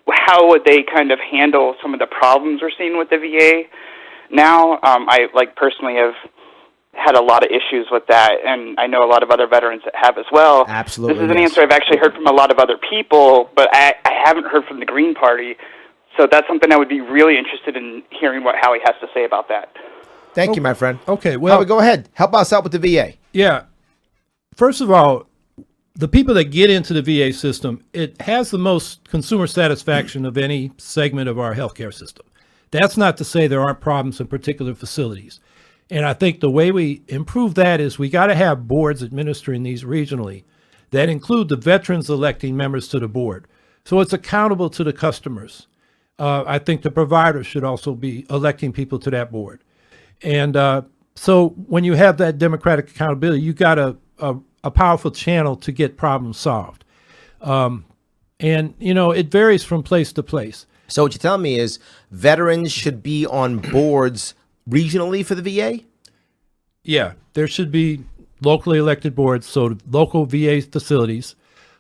how would they kind of handle some of the problems we're seeing with the VA now? I personally have had a lot of issues with that, and I know a lot of other veterans that have as well. Absolutely. This is an answer I've actually heard from a lot of other people, but I haven't heard from the Green Party. So that's something I would be really interested in hearing what Howie has to say about that. Thank you, my friend. Okay, well, Howie, go ahead. Help us out with the VA. Yeah. First of all, the people that get into the VA system, it has the most consumer satisfaction of any segment of our healthcare system. That's not to say there aren't problems in particular facilities. And I think the way we improve that is we got to have boards administering these regionally that include the veterans electing members to the board. So it's accountable to the customers. I think the providers should also be electing people to that board. And so when you have that democratic accountability, you got a powerful channel to get problems solved. And, it varies from place to place. So what you're telling me is veterans should be on boards regionally for the VA? Yeah, there should be locally elected boards, so the local VA facilities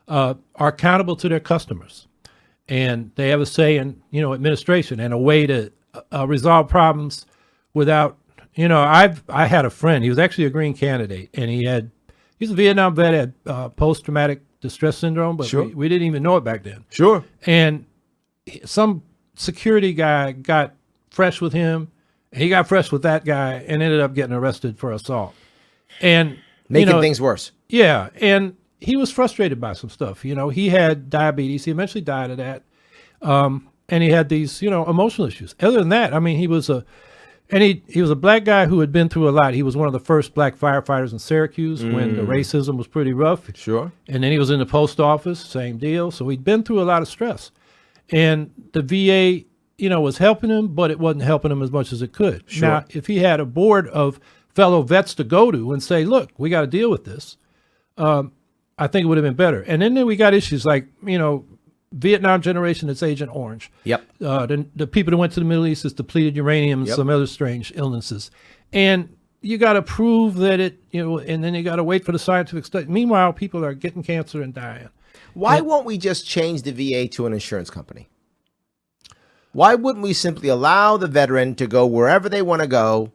are accountable to their customers, and they have a say in administration and a way to resolve problems without. I had a friend. He was actually a Green candidate, and he's a Vietnam vet, had post-traumatic distress syndrome, but Sure. we didn't even know it back then. Sure. And some security guy got fresh with him. He got fresh with that guy and ended up getting arrested for assault. And Making things worse. Yeah, and he was frustrated by some stuff. He had diabetes. He eventually died of that. And he had these, emotional issues. Other than that, he was a black guy who had been through a lot. He was one of the first black firefighters in Syracuse when the racism was pretty rough. Sure. And then he was in the post office, same deal. So he'd been through a lot of stress. And the VA, was helping him, but it wasn't helping him as much as it could. Sure. Now, if he had a board of fellow vets to go to and say, look, we got to deal with this, I think it would have been better. And then we got issues like, Vietnam generation that's Agent Orange. Yep. The people that went to the Middle East is depleted uranium and some other strange illnesses. And you got to prove that and then you got to wait for the scientific study. Meanwhile, people are getting cancer and dying. Why won't we just change the VA to an insurance company? Why wouldn't we simply allow the veteran to go wherever they want to go?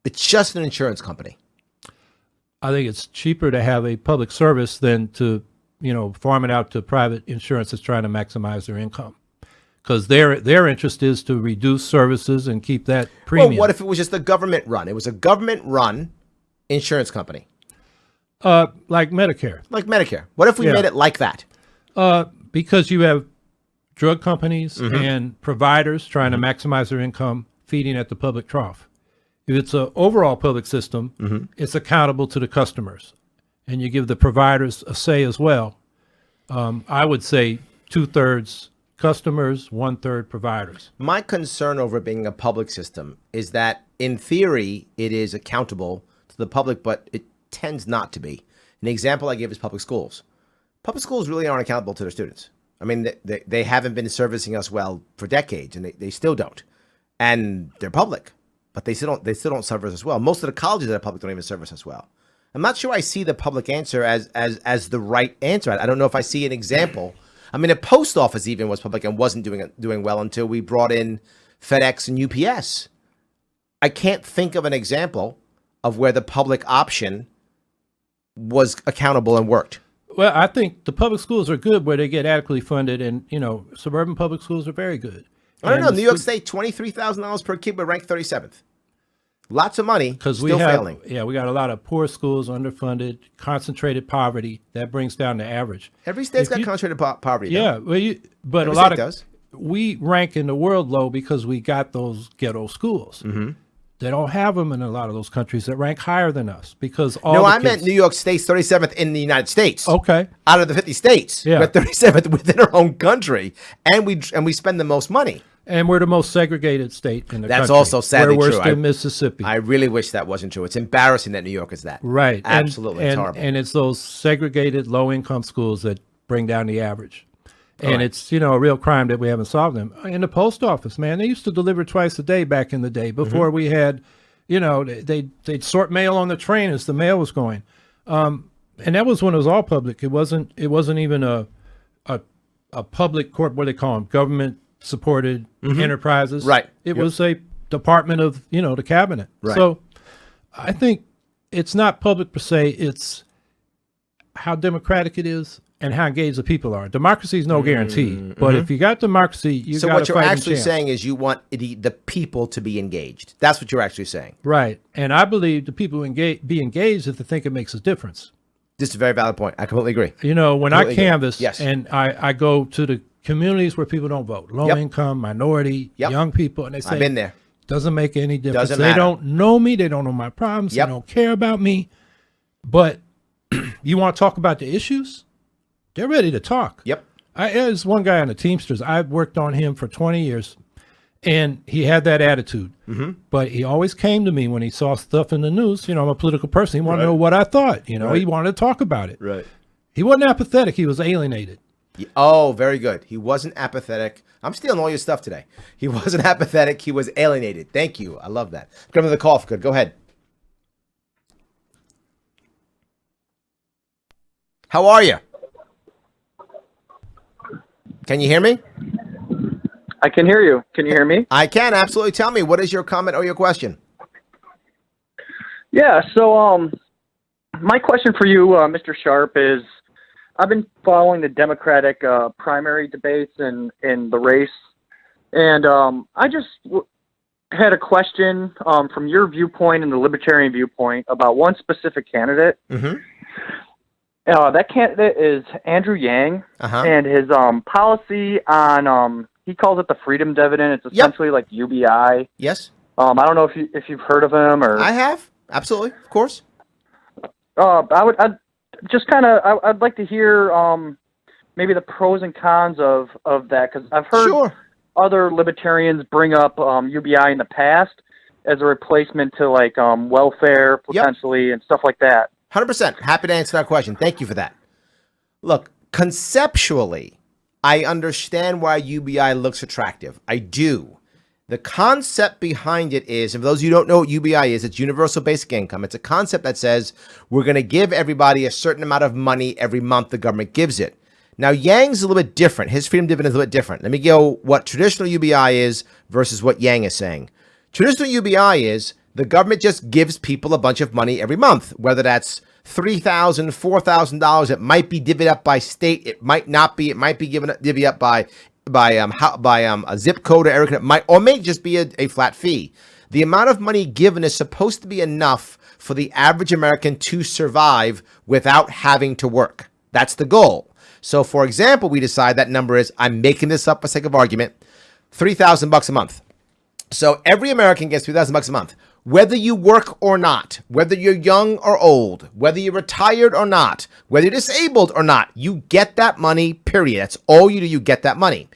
It's just an insurance company. I think it's cheaper to have a public service than to, farm it out to private insurance that's trying to maximize their income. Because their interest is to reduce services and keep that premium. Well, what if it was just a government run? It was a government-run insurance company. Like Medicare. Like Medicare. What if we made it like that? Because you have drug companies and providers trying to maximize their income, feeding at the public trough. If it's an overall public system, it's accountable to the customers. And you give the providers a say as well. I would say 2/3 customers, 1/3 providers. My concern over it being a public system is that, in theory, it is accountable to the public, but it tends not to be. An example I give is public schools. Public schools really aren't accountable to their students. They haven't been servicing us well for decades, and they still don't. And they're public, but they still don't service us well. Most of the colleges that are public don't even service us well. I'm not sure I see the public answer as the right answer. I don't know if I see an example. The post office even was public and wasn't doing well until we brought in FedEx and UPS. I can't think of an example of where the public option was accountable and worked. Well, I think the public schools are good where they get adequately funded, and suburban public schools are very good. I don't know. New York State, $23,000 per kid, but ranked 37th. Lots of money, because still failing. Yeah, we got a lot of poor schools, underfunded, concentrated poverty that brings down the average. Every state's got concentrated poverty. Yeah, though. but Every a lot state of does. we rank in the world low because we got those ghetto schools. Mm-hmm. They don't have them in a lot of those countries that rank higher than us because all. No, the I kids... meant New York State's 37th in the United States. Okay. Out of the 50 states, Yeah. we're 37th within our own country, and we spend the most money. And we're the most segregated state in the country. That's also sadly we're true. worse than Mississippi. I really wish that wasn't true. It's embarrassing that New York is that. Right. Absolutely. It's horrible. And it's those segregated low-income schools that bring down the average. And it's, a real crime that we haven't solved them. In the post office, man, they used to deliver twice a day back in the day before we had, they'd sort mail on the train as the mail was going. And that was when it was all public. It wasn't even a public corp, what do they call them, government supported enterprises. Right. It was a department of, the cabinet. Right. So I think it's not public per se, it's how democratic it is and how engaged the people are. Democracy is no guarantee, but if you got democracy, you got to So fight. what you're actually saying is you want the people to be engaged. That's what you're actually saying. Right. And I believe the people be engaged if they think it makes a difference. This is a very valid point. I completely agree. When I canvass Yes. and I go to the communities where people don't vote, low income, minority, young people, and they say, I've been there. Doesn't make any difference. Doesn't They matter. don't know me. They don't know my problems. They don't care about me. But you want to talk about the issues? They're ready to talk. Yep. There's one guy on the Teamsters. I've worked on him for 20 years, and he had that attitude. But he always came to me when he saw stuff in the news. I'm a political person. He wanted to know what I thought. He wanted to talk about it. Right. He wasn't apathetic. He was alienated. Oh, very good. He wasn't apathetic. I'm stealing all your stuff today. He wasn't apathetic. He was alienated. Thank you. I love that. Come to the call. Good. Go ahead. How are you? Can you hear me? I can hear you. Can you hear me? I can. Absolutely. Tell me, what is your comment or your question? Yeah. So, my question for you, Mr. Sharpe, is I've been following the Democratic primary debates in the race, and I just had a question from your viewpoint and the Libertarian viewpoint about one specific candidate. That candidate is Andrew Yang, and his policy on he calls it the freedom dividend. It's essentially like UBI. Yes. I don't know if you've heard of him or. I have. Absolutely. Of course. I'd just kind of I'd like to hear maybe the pros and cons of that, because I've heard other libertarians bring up UBI in the past as a replacement to like welfare potentially and stuff like that. 100%. Happy to answer that question. Thank you for that. Look, conceptually, I understand why UBI looks attractive. I do. The concept behind it is, and for those of you who don't know what UBI is, it's universal basic income. It's a concept that says we're going to give everybody a certain amount of money every month the government gives it. Now, Yang's a little bit different. His freedom dividend is a little bit different. Let me go what traditional UBI is versus what Yang is saying. Traditional UBI is the government just gives people a bunch of money every month, whether that's $3,000, $4,000. It might be divvied up by state. It might not be. It might be divvied up by a zip code or area. It might, or may just be a flat fee. The amount of money given is supposed to be enough for the average American to survive without having to work. That's the goal. So, for example, we decide that number is, I'm making this up for sake of argument, $3,000 a month. So every American gets $3,000 a month. Whether you work or not, whether you're young or old, whether you're retired or not, whether you're disabled or not, you get that money, period. That's all you do, you get that money.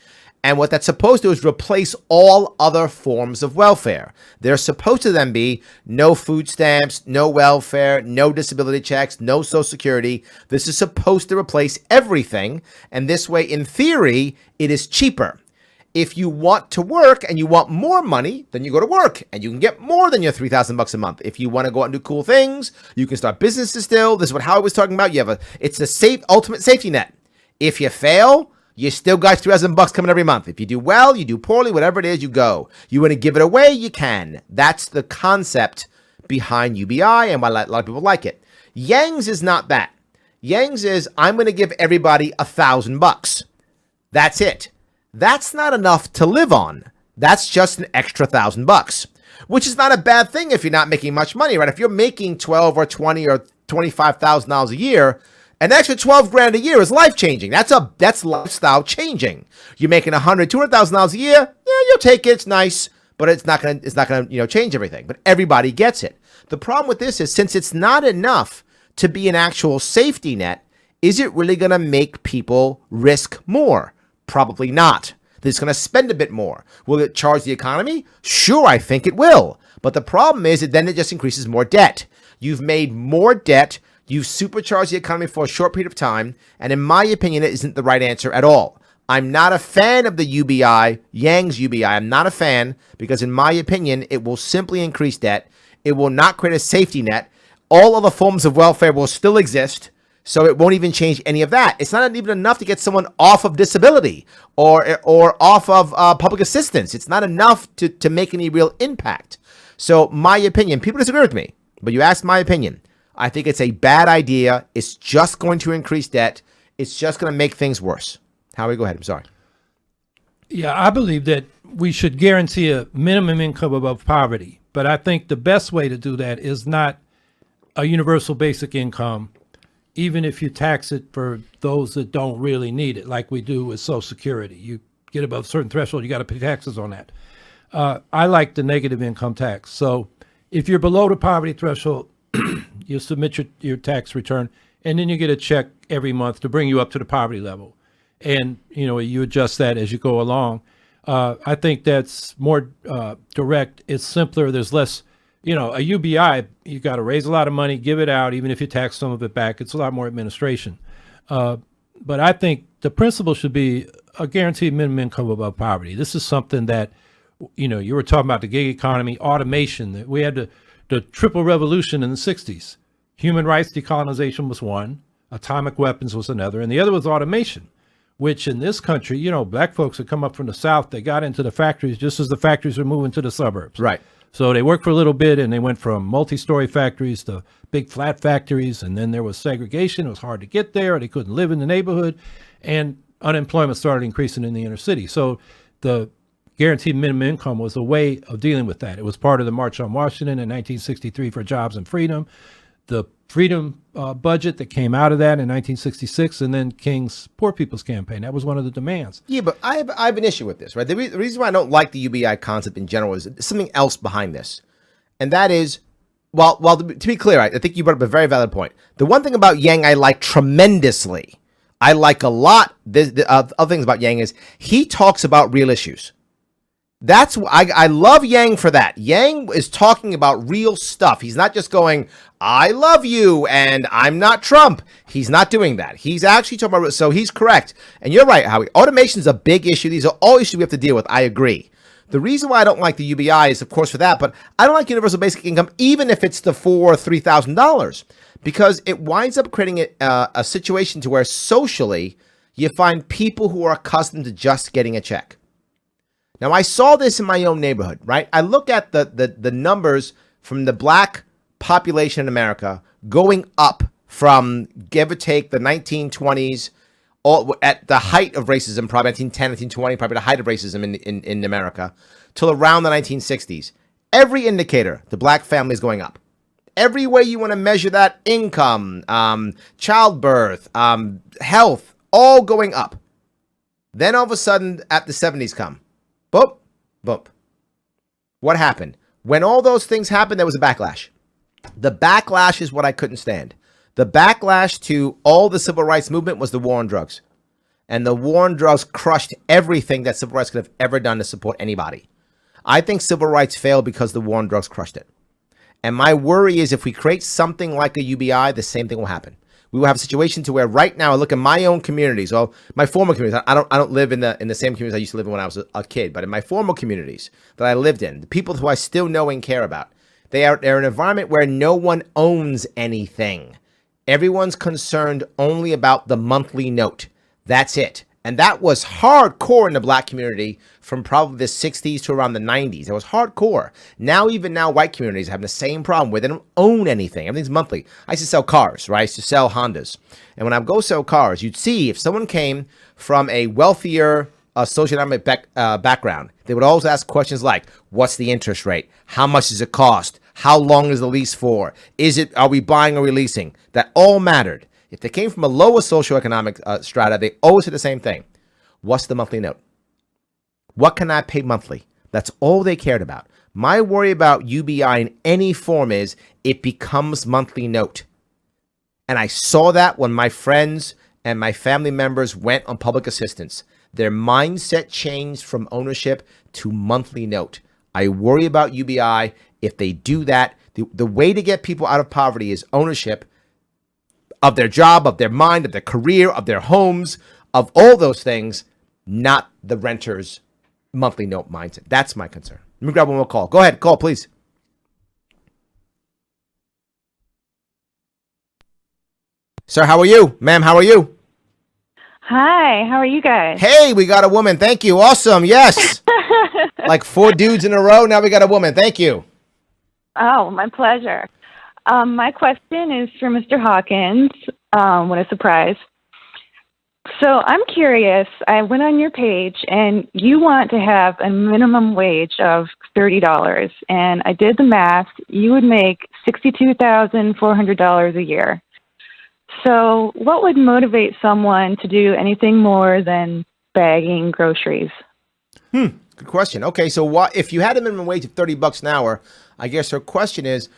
And what that's supposed to do is replace all other forms of welfare. There's supposed to then be no food stamps, no welfare, no disability checks, no Social Security. This is supposed to replace everything. And this way, in theory, it is cheaper. If you want to work and you want more money, then you go to work and you can get more than your $3,000 a month. If you want to go out and do cool things, you can start businesses still. This is what Howie was talking about. It's a ultimate safety net. If you fail, you still got $3,000 coming every month. If you do well, you do poorly, whatever it is, you go. You want to give it away, you can. That's the concept behind UBI and why a lot of people like it. Yang's is not that. Yang's is, I'm going to give everybody $1,000. That's it. That's not enough to live on. That's just an extra $1,000, which is not a bad thing if you're not making much money, right? If you're making $12,000 or $20,000 or $25,000 a year, An extra 12 grand a year is life changing. That's lifestyle changing. You're making $200,000 a year. Yeah, you'll take it. It's nice, but it's not gonna change everything. But everybody gets it. The problem with this is, since it's not enough to be an actual safety net, is it really gonna make people risk more? Probably not. They're just gonna spend a bit more. Will it charge the economy? Sure, I think it will. But the problem is that then it just increases more debt. You've made more debt. You've supercharged the economy for a short period of time, and in my opinion, it isn't the right answer at all. I'm not a fan of the UBI, Yang's UBI. I'm not a fan because, in my opinion, it will simply increase debt. It will not create a safety net. All other forms of welfare will still exist, so it won't even change any of that. It's not even enough to get someone off of disability or off of public assistance. It's not enough to make any real impact. So my opinion, people disagree with me, but you asked my opinion. I think it's a bad idea. It's just going to increase debt. It's just going to make things worse. Howie, go ahead. I'm sorry. Yeah, I believe that we should guarantee a minimum income above poverty. But I think the best way to do that is not a universal basic income, even if you tax it for those that don't really need it, like we do with Social Security. You get above a certain threshold, you got to pay taxes on that. I like the negative income tax. So if you're below the poverty threshold, you submit your tax return, and then you get a check every month to bring you up to the poverty level. And, you adjust that as you go along. I think that's more direct. It's simpler. There's less, a UBI, you got to raise a lot of money, give it out, even if you tax some of it back. It's a lot more administration. But I think the principle should be a guaranteed minimum income above poverty. This is something that, you were talking about the gig economy, automation. That we had the triple revolution in the 60s. Human rights decolonization was one, atomic weapons was another, and the other was automation, which in this country, black folks that come up from the South, they got into the factories just as the factories were moving to the suburbs. Right. So they worked for a little bit, and they went from multi-story factories to big flat factories, and then there was segregation. It was hard to get there. They couldn't live in the neighborhood, and unemployment started increasing in the inner city. So the guaranteed minimum income was a way of dealing with that. It was part of the March on Washington in 1963 for jobs and freedom. The freedom budget that came out of that in 1966, and then King's Poor People's Campaign. That was one of the demands. Yeah, but I have an issue with this, right? The reason why I don't like the UBI concept in general is something else behind this. And that is, well, to be clear, I think you brought up a very valid point. The one thing about Yang I like tremendously, I like a lot, the other things about Yang is he talks about real issues. That's I love Yang for that. Yang is talking about real stuff. He's not just going, I love you and I'm not Trump. He's not doing that. He's actually talking about, so he's correct. And you're right, Howie. Automation is a big issue. These are all issues we have to deal with. I agree. The reason why I don't like the UBI is, of course, for that, but I don't like universal basic income, even if it's the $4,000 or $3,000, because it winds up creating a situation to where socially you find people who are accustomed to just getting a check. Now, I saw this in my own neighborhood, right? I look at the numbers from the black population in America going up from, give or take, the 1920s, all at the height of racism, probably 1910, 1920, probably the height of racism in America, till around the 1960s. Every indicator, the black family is going up. Every way you want to measure that, income, childbirth, health, all going up. Then all of a sudden, at the 70s come. Boop, boop. What happened? When all those things happened, there was a backlash. The backlash is what I couldn't stand. The backlash to all the civil rights movement was the war on drugs. And the war on drugs crushed everything that civil rights could have ever done to support anybody. I think civil rights failed because the war on drugs crushed it. And my worry is if we create something like a UBI, the same thing will happen. We will have a situation to where right now I look at my own communities, or my former communities. I don't live in the same communities I used to live in when I was a kid, but in my former communities that I lived in, the people who I still know and care about, they're an environment where no one owns anything. Everyone's concerned only about the monthly note. That's it. And that was hardcore in the black community from probably the 60s to around the 90s. It was hardcore. Even now, white communities have the same problem where they don't own anything. Everything's monthly. I used to sell cars, right? I used to sell Hondas. And when I go sell cars, you'd see if someone came from a wealthier socioeconomic background, they would always ask questions like, what's the interest rate? How much does it cost? How long is the lease for? Are we buying or releasing? That all mattered. If they came from a lower socioeconomic strata, they always say the same thing. What's the monthly note? What can I pay monthly? That's all they cared about. My worry about UBI in any form is it becomes monthly note. And I saw that when my friends and my family members went on public assistance. Their mindset changed from ownership to monthly note. I worry about UBI. If they do that, the way to get people out of poverty is ownership of their job, of their mind, of their career, of their homes, of all those things, not the renter's monthly note mindset. That's my concern. Let me grab one more call. Go ahead. Call, please. Sir, how are you? Ma'am, how are you? Hi, how are you guys? Hey, we got a woman. Thank you. Awesome. Yes. Like 4 dudes in a row. Now we got a woman. Thank you. Oh, my pleasure. My question is for Mr. Hawkins. What a surprise. So I'm curious. I went on your page and you want to have a minimum wage of $30. And I did the math. You would make $62,400 a year. So what would motivate someone to do anything more than bagging groceries? Good question. Okay, so what if you had a minimum wage of $30 an hour? I guess her question is,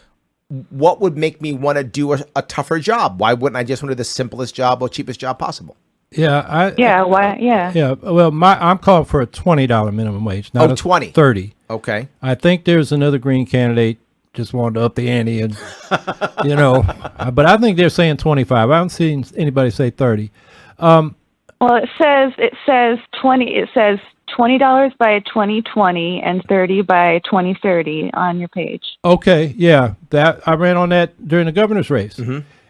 what would make me want to do a tougher job? Why wouldn't I just want to do the simplest job or cheapest job possible? Yeah, why? Yeah. Well, I'm calling for a $20 minimum wage, not 20. 30. Okay. I think there's another Green candidate just wanted to up the ante, and but I think they're saying 25. I haven't seen anybody say 30. Well, it says 20. It says $20 by 2020 and 30 by 2030 on your page. Okay, yeah, that I ran on that during the governor's race,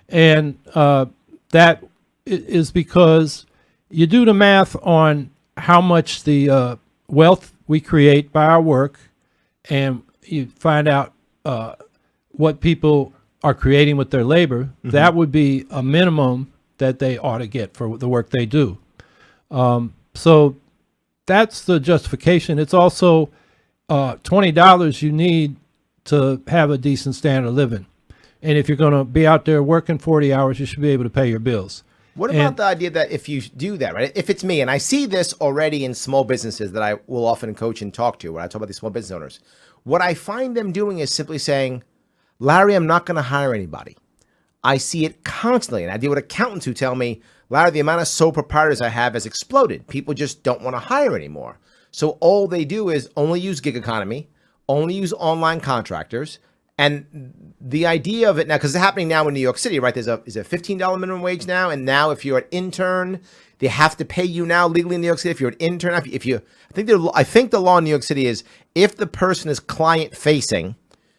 and that is because you do the math on how much the wealth we create by our work, and you find out what people are creating with their labor. That would be a minimum that they ought to get for the work they do. So that's the justification. It's also $20 you need to have a decent standard of living. And if you're going to be out there working 40 hours, you should be able to pay your bills. What about the idea that if you do that, right? If it's me, and I see this already in small businesses that I will often coach and talk to when I talk about these small business owners, what I find them doing is simply saying, Larry, I'm not going to hire anybody. I see it constantly. And I deal with accountants who tell me, Larry, the amount of sole proprietors I have has exploded. People just don't want to hire anymore. So all they do is only use gig economy, only use online contractors. And the idea of it now, because it's happening now in New York City, right? Is a $15 minimum wage now. And now if you're an intern, they have to pay you now legally in New York City. If you're an intern, I think the law in New York City is if the person is client facing,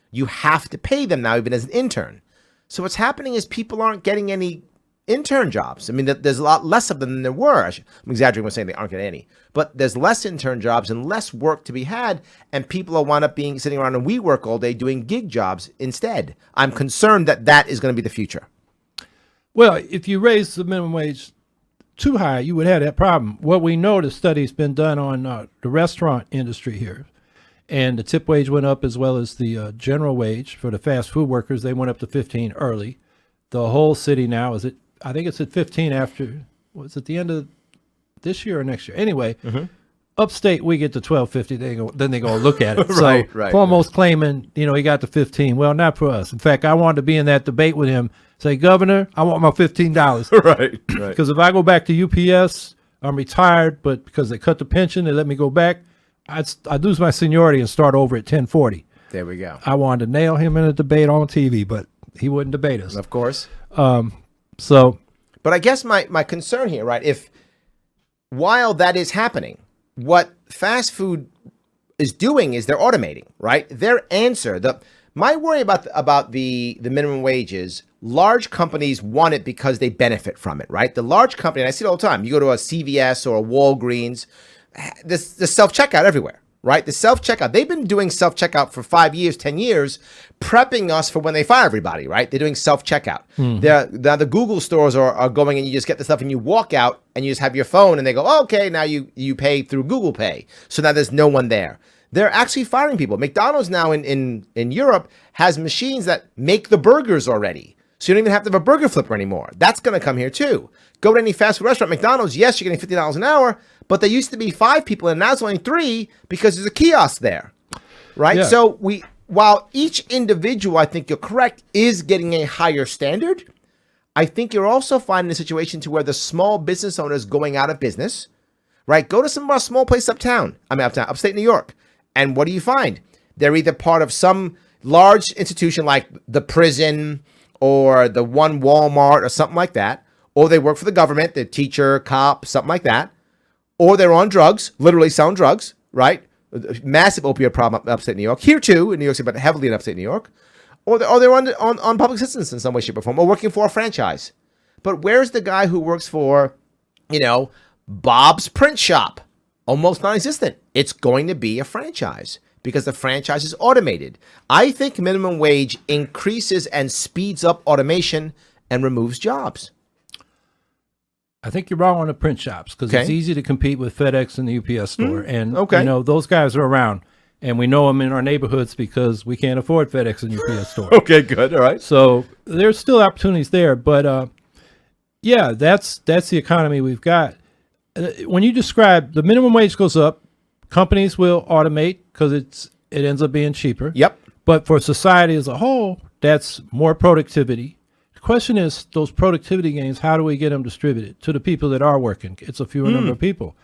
you have to pay them now, even as an intern. So what's happening is people aren't getting any intern jobs. I mean, there's a lot less of them than there were. I'm exaggerating when saying they aren't getting any, but there's less intern jobs and less work to be had, and people will wind up sitting around in WeWork all day doing gig jobs instead. I'm concerned that is going to be the future. Well, if you raise the minimum wage too high, you would have that problem. What we know, the study's been done on the restaurant industry here, and the tip wage went up as well as the general wage for the fast food workers. They went up to 15 early. The whole city now is I think it's at 15 after, was it the end of this year or next year? Anyway, upstate, we get to $12.50. Then they go look at it. Right. Cuomo's claiming, he got to 15. Well, not for us. In fact, I wanted to be in that debate with him. Say, Governor, I want my $15. Right. Because if I go back to UPS, I'm retired, but because they cut the pension, they let me go back. I'd lose my seniority and start over at 1040. There we go. I wanted to nail him in a debate on TV, but he wouldn't debate us. Of course. But I guess my concern here, right, while that is happening, what fast food is doing is they're automating, right? Their answer, my worry about the minimum wage is large companies want it because they benefit from it, right? The large company, and I see it all the time, you go to a CVS or a Walgreens, the self-checkout everywhere, right? The self-checkout, they've been doing self-checkout for 5 years, 10 years, prepping us for when they fire everybody, right? They're doing self-checkout. Now the Google stores are going and you just get the stuff and you walk out and you just have your phone and they go, oh, okay, now you pay through Google Pay. So now there's no one there. They're actually firing people. McDonald's now in Europe has machines that make the burgers already. So you don't even have to have a burger flipper anymore. That's going to come here too. Go to any fast food restaurant, McDonald's, yes, you're getting $50 an hour, but there used to be 5 people and now it's only 3 because there's a kiosk there, right? Yeah. So while each individual, I think you're correct, is getting a higher standard, I think you're also finding a situation to where the small business owners going out of business, right? Go to some of our small places upstate New York. And what do you find? They're either part of some large institution like the prison or the one Walmart or something like that, or they work for the government, the teacher, cop, something like that, or they're on drugs, literally selling drugs, right? Massive opioid problem upstate New York. Here too, in New York City, but heavily in upstate New York. Or they're on public assistance in some way, shape, or form, or working for a franchise. But where's the guy who works for, Bob's Print Shop? Almost non-existent. It's going to be a franchise because the franchise is automated. I think minimum wage increases and speeds up automation and removes jobs. I think you're wrong on the print shops because it's easy to compete with FedEx and the UPS store. And, those guys are around. And we know them in our neighborhoods because we can't afford FedEx and UPS store. Okay, good. All right. So there's still opportunities there. But, that's the economy we've got. When you describe the minimum wage goes up, companies will automate because it ends up being cheaper. Yep. But for society as a whole, that's more productivity. The question is, those productivity gains, how do we get them distributed to the people that are working? It's a fewer number of people.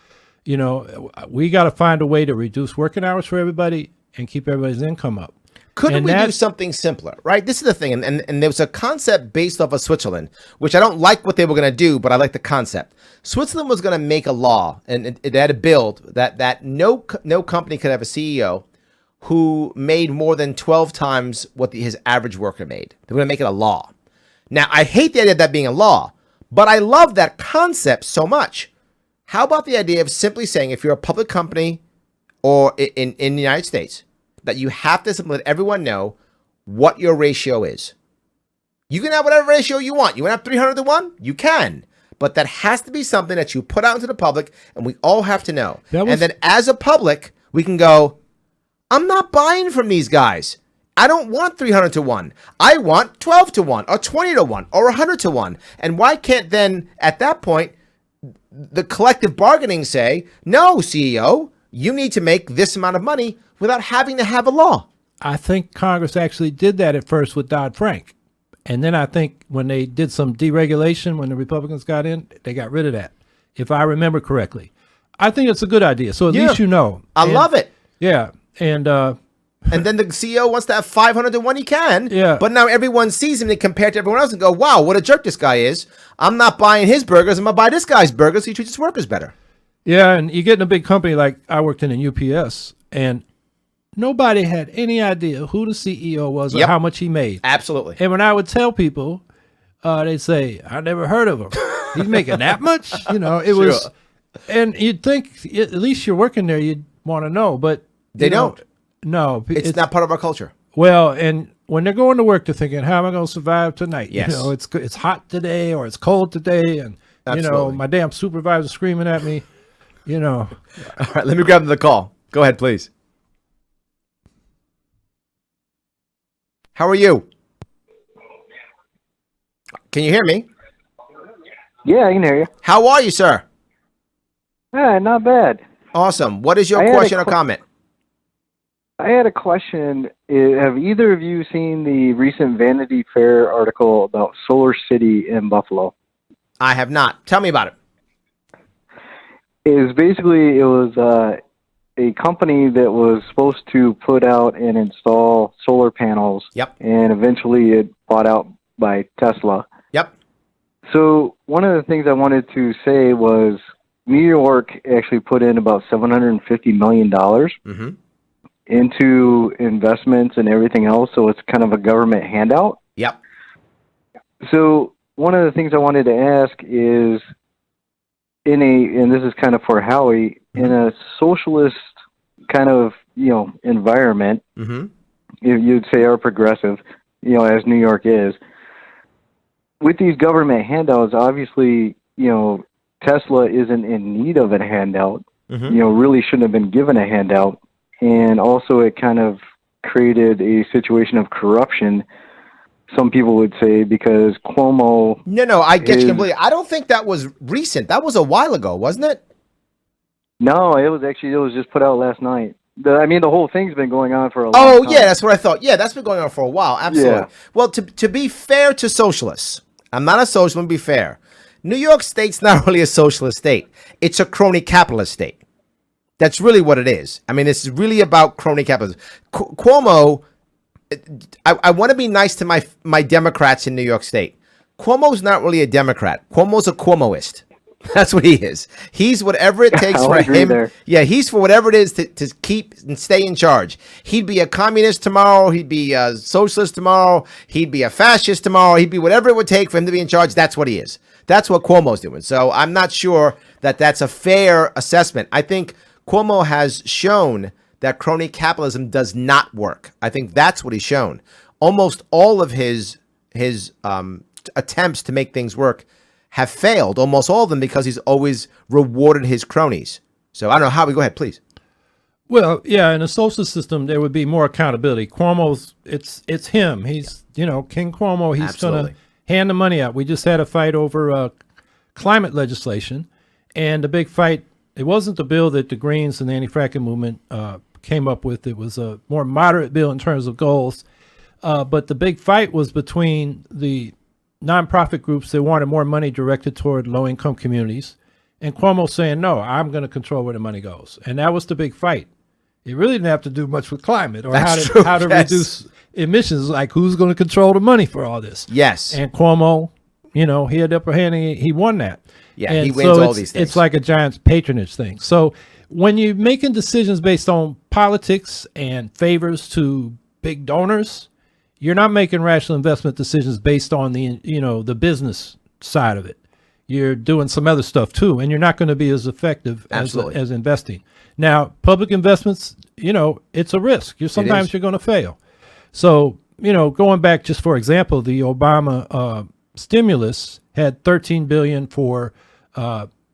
We got to find a way to reduce working hours for everybody and keep everybody's income up. Couldn't we do something simpler, right? This is the thing. And there was a concept based off of Switzerland, which I don't like what they were going to do, but I like the concept. Switzerland was going to make a law, and it had a bill that no company could have a CEO who made more than 12 times what his average worker made. They're going to make it a law. Now, I hate the idea of that being a law, but I love that concept so much. How about the idea of simply saying if you're a public company or in the United States, that you have to simply let everyone know what your ratio is. You can have whatever ratio you want. You want to have 300 to 1? You can. But that has to be something that you put out into the public, and we all have to know. And then as a public, we can go, I'm not buying from these guys. I don't want 300 to 1. I want 12 to 1 or 20 to 1 or 100 to 1. And why can't then, at that point, the collective bargaining say, no, CEO, you need to make this amount of money without having to have a law? I think Congress actually did that at first with Dodd-Frank. And then I think when they did some deregulation, when the Republicans got in, they got rid of that, if I remember correctly. I think it's a good idea. So at least you know. I love it. Yeah. And then the CEO wants to have 500 to 1, he can. Yeah. But now everyone sees him and compare to everyone else and go, wow, what a jerk this guy is. I'm not buying his burgers. I'm going to buy this guy's burgers. He treats his workers better. Yeah, and you get in a big company like I worked in UPS, and nobody had any idea who the CEO was or how much he made. Absolutely. And when I would tell people, they'd say, I never heard of him. He's making that much? It was, and you'd think at least you're working there, you'd want to know, but they don't. No. It's not part of our culture. Well, and when they're going to work, they're thinking, how am I going to survive tonight? Yes. It's hot today or it's cold today, and, my damn supervisor's screaming at me, All right, let me grab the call. Go ahead, please. How are you? Can you hear me? Yeah, I can hear you. How are you, sir? Not bad. Awesome. What is your question or comment? I had a question. Have either of you seen the recent Vanity Fair article about Solar City in Buffalo? I have not. Tell me about it. It was a company that was supposed to put out and install solar panels. Yep. And eventually it bought out by Tesla. Yep. So one of the things I wanted to say was New York actually put in about $750 million into investments and everything else. So it's kind of a government handout. Yep. So one of the things I wanted to ask is, and this is kind of for Howie, in a socialist kind of, environment, you'd say are progressive, as New York is, with these government handouts, obviously, Tesla isn't in need of a handout, really shouldn't have been given a handout. And also it kind of created a situation of corruption. some people would say, because Cuomo. No, I get you completely. I don't think that was recent. That was a while ago, wasn't it? No, it was just put out last night. The whole thing's been going on for a long time. Oh, yeah, that's what I thought. Yeah, that's been going on for a while. Absolutely. Yeah. Well, to be fair to socialists, I'm not a socialist, to be fair. New York State's not really a socialist state. It's a crony capitalist state. That's really what it is. I mean, it's really about crony capitalism. Cuomo, I want to be nice to my Democrats in New York State. Cuomo's not really a Democrat. Cuomo's a Cuomoist. That's what he is. He's whatever it takes for him. There. Yeah, he's for whatever it is to keep and stay in charge. He'd be a communist tomorrow. He'd be a socialist tomorrow. He'd be a fascist tomorrow. He'd be whatever it would take for him to be in charge. That's what he is. That's what Cuomo's doing. So I'm not sure that that's a fair assessment. I think Cuomo has shown that crony capitalism does not work. I think that's what he's shown. Almost all of his attempts to make things work have failed, almost all of them, because he's always rewarded his cronies. So I don't know, Howie, go ahead, please. Well, yeah, in a social system, there would be more accountability. Cuomo's, it's him. He's, King Cuomo, he's going to hand the money out. We just had a fight over climate legislation, and the big fight, it wasn't the bill that the Greens and the anti-fracking movement came up with. It was a more moderate bill in terms of goals, but the big fight was between the nonprofit groups that wanted more money directed toward low-income communities, and Cuomo saying, no, I'm going to control where the money goes. And that was the big fight. It really didn't have to do much with climate or how to reduce emissions, like who's going to control the money for all this. Yes. And Cuomo, he had the upper hand and he won that. Yeah, and he wins all these things. It's like a giant patronage thing. So when you're making decisions based on politics and favors to big donors, you're not making rational investment decisions based on the business side of it. You're doing some other stuff too, and you're not going to be as effective as investing. Now, public investments, it's a risk. Sometimes you're going to fail. So, going back just for example, the Obama stimulus had $13 billion for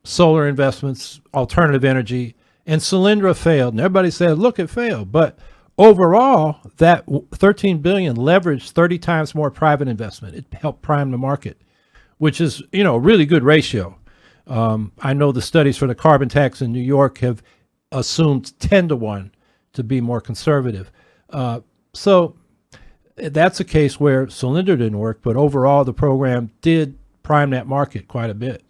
solar investments, alternative energy, and Solyndra failed. And everybody said, look, it failed. But overall, that $13 billion leveraged 30 times more private investment. It helped prime the market, which is, a really good ratio. I know the studies for the carbon tax in New York have assumed 10 to 1 to be more conservative. So that's a case where Solyndra didn't work, but overall the program did prime that market quite a bit.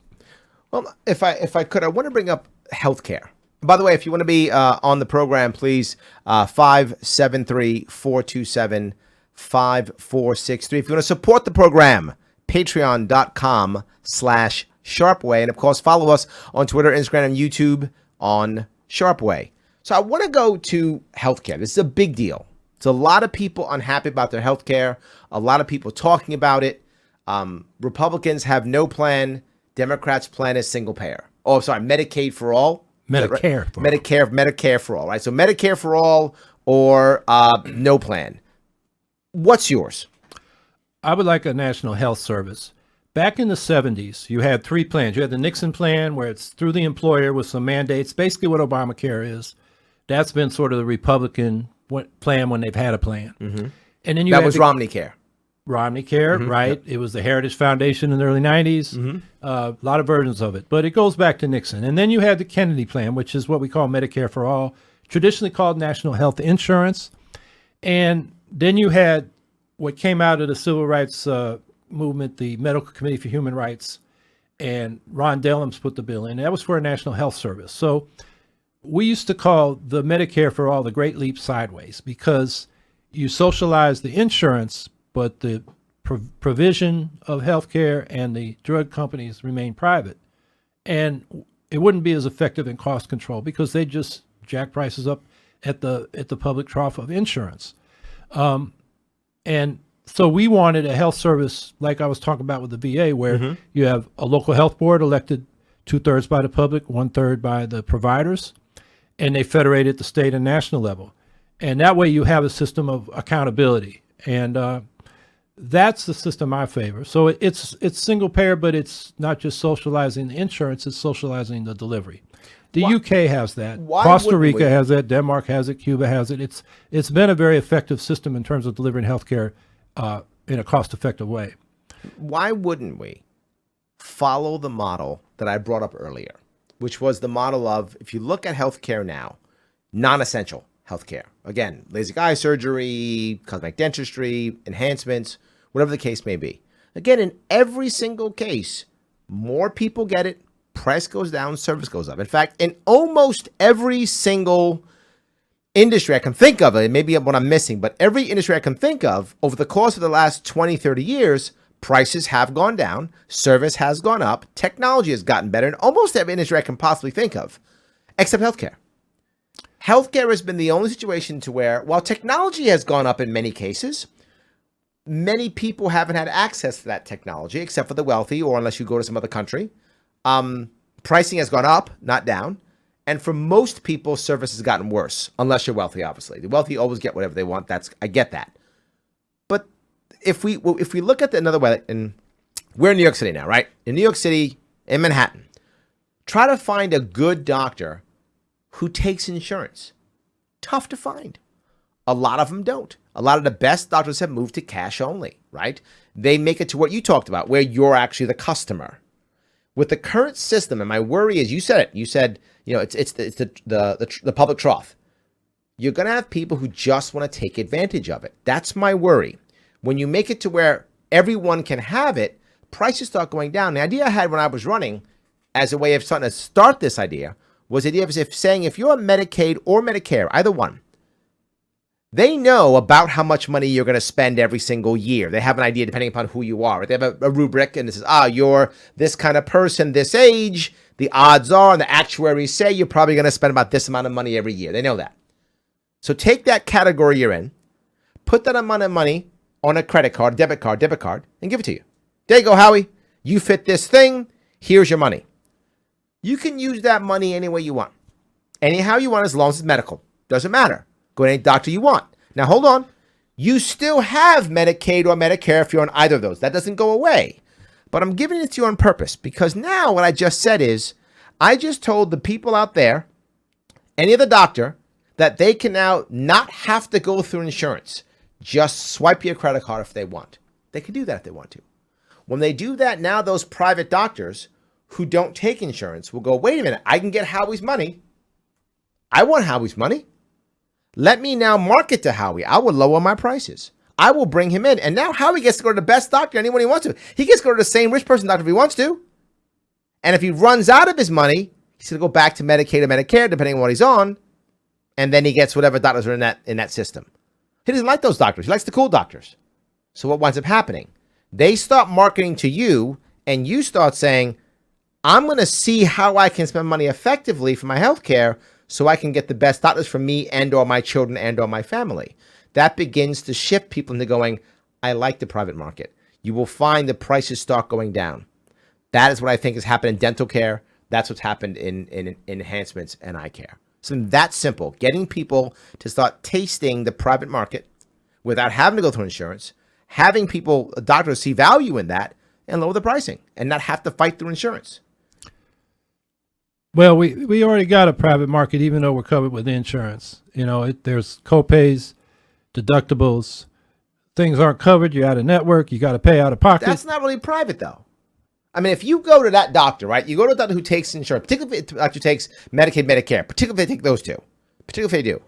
Well, if I could, I want to bring up healthcare. By the way, if you want to be on the program, please, 573-427-5463. If you want to support the program, patreon.com/Sharpeway. And of course, follow us on Twitter, Instagram, and YouTube on Sharpeway. So I want to go to healthcare. This is a big deal. It's a lot of people unhappy about their healthcare. A lot of people talking about it. Republicans have no plan. Democrats' plan is single payer. Oh, sorry, Medicaid for all. Medicare. Right? Medicare for all, right? So Medicare for all or no plan. What's yours? I would like a national health service. Back in the 70s, you had three plans. You had the Nixon plan, where it's through the employer with some mandates, basically what Obamacare is. That's been sort of the Republican plan when they've had a plan. Mm-hmm. And then that was Romney Care. Romney Care, mm-hmm. Right? Yep. It was the Heritage Foundation in the early 90s. Mm-hmm. A lot of versions of it, but it goes back to Nixon. And then you had the Kennedy plan, which is what we call Medicare for all, traditionally called National Health Insurance. And then you had what came out of the civil rights movement, the Medical Committee for Human Rights, and Ron Dellums put the bill in. That was for a national health service. So we used to call the Medicare for all the Great Leap sideways, because you socialize the insurance, but the provision of healthcare and the drug companies remain private. And it wouldn't be as effective in cost control because they just jack prices up at the public trough of insurance. And so we wanted a health service like I was talking about with the VA, where mm-hmm. you have a local health board elected 2/3 by the public, 1/3 by the providers, and they federate at the state and national level. And that way you have a system of accountability. And that's the system I favor. So it's single payer, but it's not just socializing the insurance, it's socializing the delivery. The UK has that. Costa Rica has that. Denmark has it. Cuba has it. It's been a very effective system in terms of delivering healthcare in a cost-effective way. Why wouldn't we follow the model that I brought up earlier, which was the model of, if you look at healthcare now, non-essential healthcare. Again, LASIK eye surgery, cosmetic dentistry, enhancements, whatever the case may be. Again, in every single case, more people get it, price goes down, service goes up. In fact, in almost every single industry I can think of, it may be what I'm missing, but every industry I can think of, over the course of the last 20, 30 years, prices have gone down, service has gone up, technology has gotten better in almost every industry I can possibly think of, except healthcare. Healthcare has been the only situation to where, while technology has gone up in many cases, many people haven't had access to that technology, except for the wealthy, or unless you go to some other country. Pricing has gone up, not down. And for most people, service has gotten worse, unless you're wealthy, obviously. The wealthy always get whatever they want. I get that. But if we look at another way, and we're in New York City now, right? In New York City, in Manhattan, try to find a good doctor who takes insurance. Tough to find. A lot of them don't. A lot of the best doctors have moved to cash only, right? They make it to what you talked about, where you're actually the customer. With the current system, and my worry is, you said it. You said, it's the public trough. You're going to have people who just want to take advantage of it. That's my worry. When you make it to where everyone can have it, prices start going down. The idea I had when I was running, as a way of starting to start this idea, was the idea of saying if you're on Medicaid or Medicare, either one, they know about how much money you're going to spend every single year. They have an idea depending upon who you are. They have a rubric, and it says, you're this kind of person, this age. The odds are, and the actuaries say, you're probably going to spend about this amount of money every year. They know that. So take that category you're in, put that amount of money on a credit card, debit card, and give it to you. There you go, Howie. You fit this thing. Here's your money. You can use that money any way you want. Anyhow you want, as long as it's medical. Doesn't matter. Go to any doctor you want. Now, hold on. You still have Medicaid or Medicare if you're on either of those. That doesn't go away. But I'm giving it to you on purpose, because now what I just said is, I just told the people out there, any other doctor, that they can now not have to go through insurance. Just swipe your credit card if they want. They can do that if they want to. When they do that, now those private doctors who don't take insurance will go, wait a minute, I can get Howie's money. I want Howie's money. Let me now market to Howie. I will lower my prices. I will bring him in. And now Howie gets to go to the best doctor anyone he wants to. He gets to go to the same rich person doctor if he wants to. And if he runs out of his money, he's going to go back to Medicaid or Medicare, depending on what he's on. And then he gets whatever doctors are in that system. He doesn't like those doctors. He likes the cool doctors. So what winds up happening? They start marketing to you, and you start saying, I'm going to see how I can spend money effectively for my health care so I can get the best doctors for me and or my children and or my family. That begins to shift people into going, I like the private market. You will find the prices start going down. That is what I think has happened in dental care. That's what's happened in enhancements and eye care. So that's simple. Getting people to start tasting the private market without having to go through insurance, having people, doctors, see value in that and lower the pricing and not have to fight through insurance. Well, we already got a private market, even though we're covered with insurance. There's co-pays, deductibles. Things aren't covered. You're out of network. You got to pay out of pocket. That's not really private, though. I mean, if you go to that doctor, right? You go to a doctor who takes insurance, particularly if the doctor takes Medicaid, Medicare, particularly if they take those two, particularly if they do,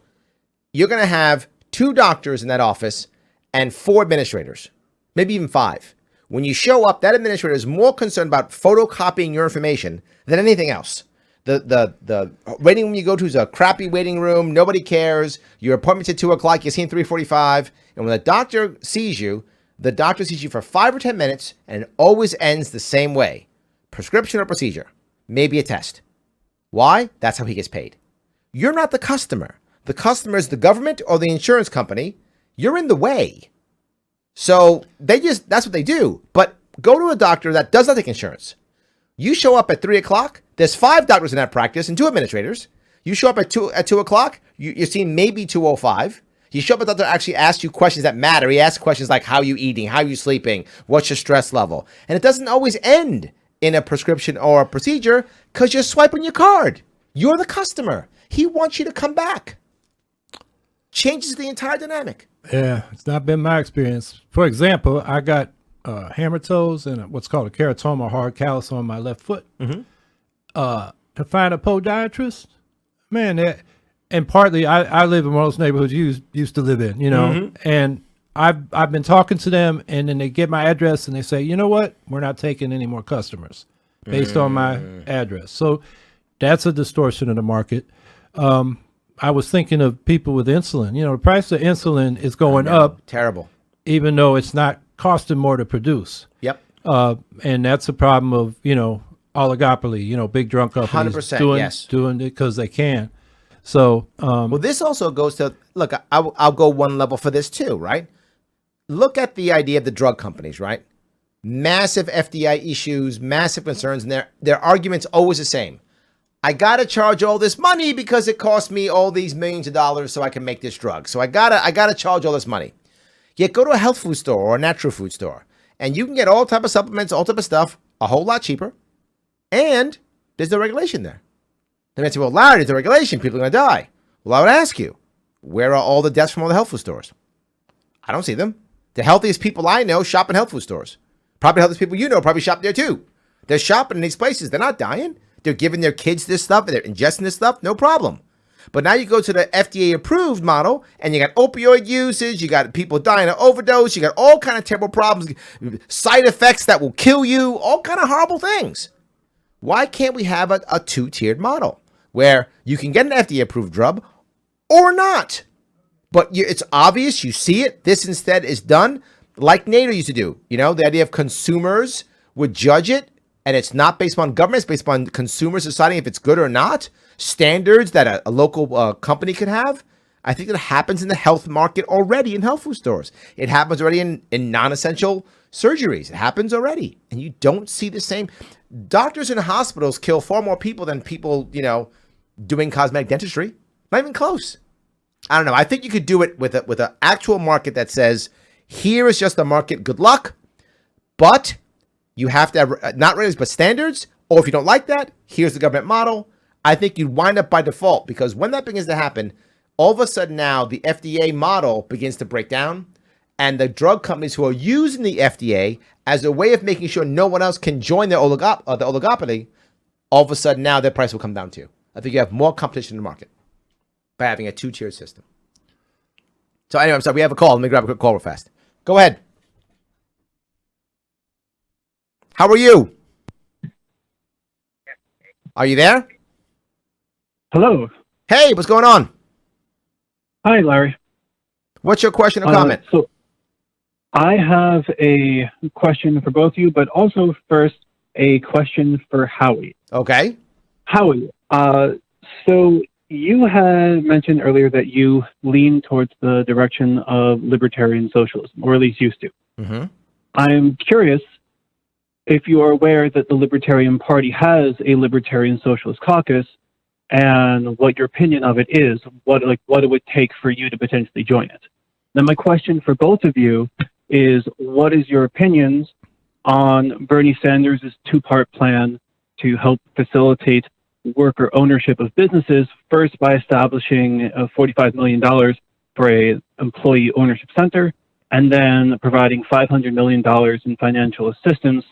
you're going to have 2 doctors in that office and 4 administrators, maybe even 5. When you show up, that administrator is more concerned about photocopying your information than anything else. The waiting room you go to is a crappy waiting room. Nobody cares. Your appointment's at 2 o'clock. You're seen 3:45. And when the doctor sees you for 5 or 10 minutes, and it always ends the same way. Prescription or procedure. Maybe a test. Why? That's how he gets paid. You're not the customer. The customer is the government or the insurance company. You're in the way. So that's what they do. But go to a doctor that does not take insurance. You show up at 3 o'clock. There's 5 doctors in that practice and 2 administrators. You show up at 2 o'clock. You're seeing maybe 2:05. You show up at the doctor actually asks you questions that matter. He asks questions like, how are you eating? How are you sleeping? What's your stress level? And it doesn't always end in a prescription or a procedure because you're swiping your card. You're the customer. He wants you to come back. Changes the entire dynamic. Yeah, it's not been my experience. For example, I got hammer toes and what's called a keratoma, hard callus on my left foot. To find a podiatrist, man, and partly I live in one of those neighborhoods you used to live in, and I've been talking to them, and then they get my address and they say, you know what, we're not taking any more customers based on my address. So that's a distortion of the market. I was thinking of people with insulin. The price of insulin is going up. Terrible. Even though it's not costing more to produce. Yep. And that's a problem of, oligopoly, big drunk companies 100%, doing it because they can. So, well, this also goes to, look, I'll go one level for this too, right? Look at the idea of the drug companies, right? Massive FDI issues, massive concerns, and their argument's always the same. I got to charge all this money because it cost me all these millions of dollars so I can make this drug. So I gotta charge all this money. Yet go to a health food store or a natural food store, and you can get all type of supplements, all type of stuff, a whole lot cheaper, and there's no regulation there. They might say, well, Larry, there's a regulation. People are going to die. Well, I would ask you, where are all the deaths from all the health food stores? I don't see them. The healthiest people I know shop in health food stores. Probably the healthiest people you know probably shop there too. They're shopping in these places. They're not dying. They're giving their kids this stuff and they're ingesting this stuff. No problem. But now you go to the FDA approved model and you got opioid usage. You got people dying of overdose. You got all kind of terrible problems, side effects that will kill you, all kind of horrible things. Why can't we have a two-tiered model where you can get an FDA approved drug or not? But it's obvious. You see it. This instead is done like NATO used to do. The idea of consumers would judge it. And it's not based on government, it's based on consumers deciding if it's good or not. Standards that a local company could have. I think it happens in the health market already in health food stores. It happens already in non-essential surgeries. It happens already. And you don't see the same. Doctors in hospitals kill far more people than people, doing cosmetic dentistry. Not even close. I don't know. I think you could do it with an actual market that says, here is just the market, good luck. But you have to have not regulations, but standards. Or if you don't like that, here's the government model. I think you'd wind up by default because when that begins to happen, all of a sudden now the FDA model begins to break down and the drug companies who are using the FDA as a way of making sure no one else can join the oligopoly, all of a sudden now their price will come down too. I think you have more competition in the market by having a two-tier system. So anyway, I'm sorry, we have a call. Let me grab a quick call real fast. Go ahead. How are you? Are you there? Hello. Hey, what's going on? Hi, Larry. What's your question or comment? So I have a question for both of you, but also first a question for Howie. Okay. Howie, so you had mentioned earlier that you lean towards the direction of libertarian socialism, or at least used to. Mm-hmm. I'm curious if you are aware that the Libertarian Party has a Libertarian Socialist Caucus, and what your opinion of it is, what it would take for you to potentially join it. Then my question for both of you is, what is your opinions on Bernie Sanders' two-part plan to help facilitate worker ownership of businesses, first by establishing $45 million for a employee ownership center, and then providing $500 million in financial assistance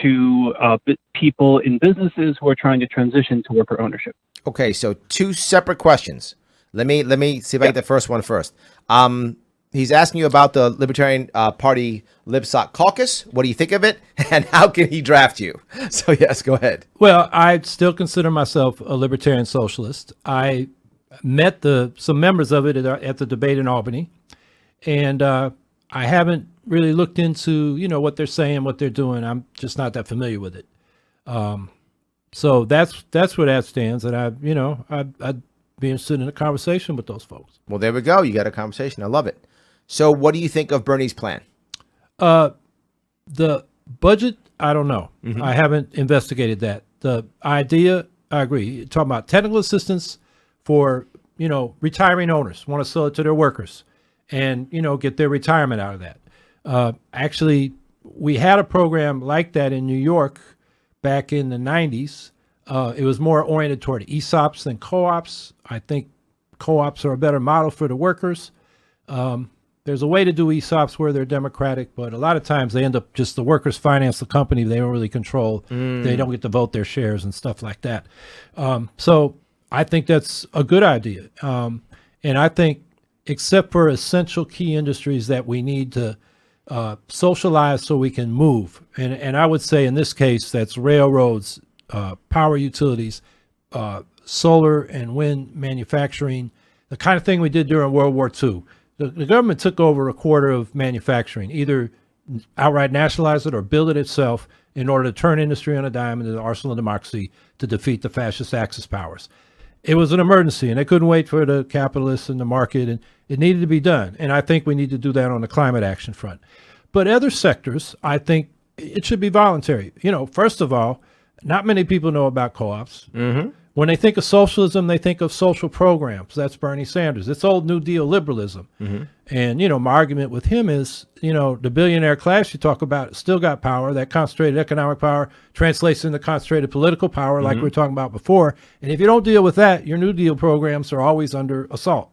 to people in businesses who are trying to transition to worker ownership. Okay, so two separate questions. Let me see if I get the first one first. He's asking you about the Libertarian Party LibSoc caucus. What do you think of it, and how can he draft you? So yes, go ahead. Well, I still consider myself a libertarian socialist. I met some members of it at the debate in Albany, and I haven't really looked into what they're saying, what they're doing. I'm just not that familiar with it. So that's where that stands, and I'd be interested in a conversation with those folks. Well, there we go. You got a conversation. I love it. So what do you think of Bernie's plan? The budget, I don't know. Mm-hmm. I haven't investigated that. The idea, I agree. You're talking about technical assistance for, retiring owners want to sell it to their workers and, get their retirement out of that. Actually, we had a program like that in New York back in the 90s. It was more oriented toward ESOPs than co-ops. I think co-ops are a better model for the workers. There's a way to do ESOPs where they're democratic, but a lot of times they end up just the workers finance the company. They don't really control. They don't get to vote their shares and stuff like that. So I think that's a good idea. And I think except for essential key industries that we need to socialize so we can move. And I would say in this case, that's railroads, power utilities, solar and wind manufacturing, the kind of thing we did during World War II. The government took over a quarter of manufacturing, either outright nationalize it or build it itself in order to turn industry on a dime into the arsenal of democracy to defeat the fascist Axis powers. It was an emergency, and they couldn't wait for the capitalists and the market, and it needed to be done. And I think we need to do that on the climate action front. But other sectors, I think it should be voluntary. First of all, not many people know about co-ops. When they think of socialism, they think of social programs. That's Bernie Sanders. It's old New Deal liberalism. And, my argument with him is, the billionaire class you talk about still got power. That concentrated economic power translates into concentrated political power like we were talking about before. And if you don't deal with that, your New Deal programs are always under assault.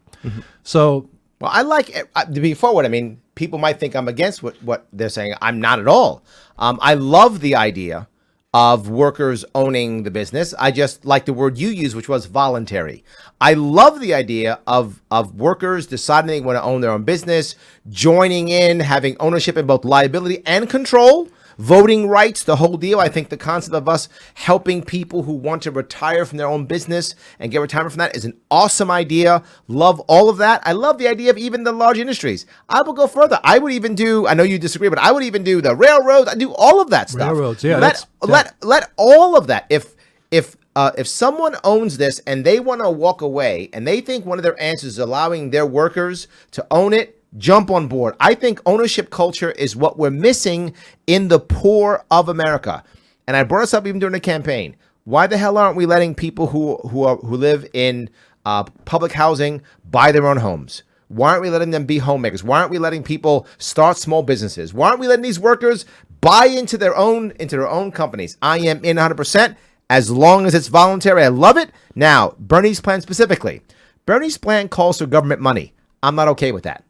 So, well, I like it, to be forward. I mean, people might think I'm against what they're saying. I'm not at all. I love the idea of workers owning the business. I just like the word you used, which was voluntary. I love the idea of workers deciding they want to own their own business, joining in, having ownership in both liability and control, voting rights, the whole deal. I think the concept of us helping people who want to retire from their own business and get retirement from that is an awesome idea. Love all of that. I love the idea of even the large industries. I will go further. I would even do, I know you disagree, but I would even do the railroads. I do all of that stuff. Railroads, yeah. Let all of that. If someone owns this and they want to walk away and they think one of their answers is allowing their workers to own it, jump on board. I think ownership culture is what we're missing in the poor of America. And I brought this up even during the campaign. Why the hell aren't we letting people who live in public housing buy their own homes? Why aren't we letting them be homemakers? Why aren't we letting people start small businesses? Why aren't we letting these workers buy into their own companies? I am in 100% as long as it's voluntary. I love it. Now, Bernie's plan specifically. Bernie's plan calls for government money. I'm not okay with that.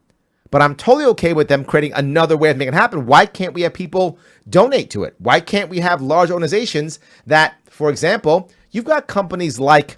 But I'm totally okay with them creating another way of making it happen. Why can't we have people donate to it? Why can't we have large organizations that, for example, you've got companies like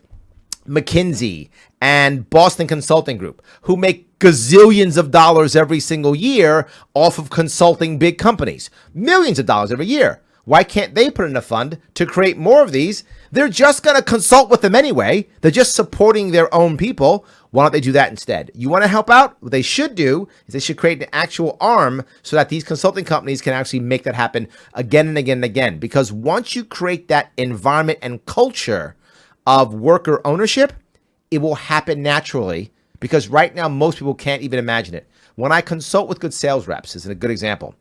McKinsey and Boston Consulting Group who make gazillions of dollars every single year off of consulting big companies, millions of dollars every year. Why can't they put in a fund to create more of these? They're just going to consult with them anyway. They're just supporting their own people. Why don't they do that instead? You want to help out? What they should do is they should create an actual arm so that these consulting companies can actually make that happen again and again and again. Because once you create that environment and culture of worker ownership, it will happen naturally. Because right now, most people can't even imagine it. When I consult with good sales reps, this is a good example.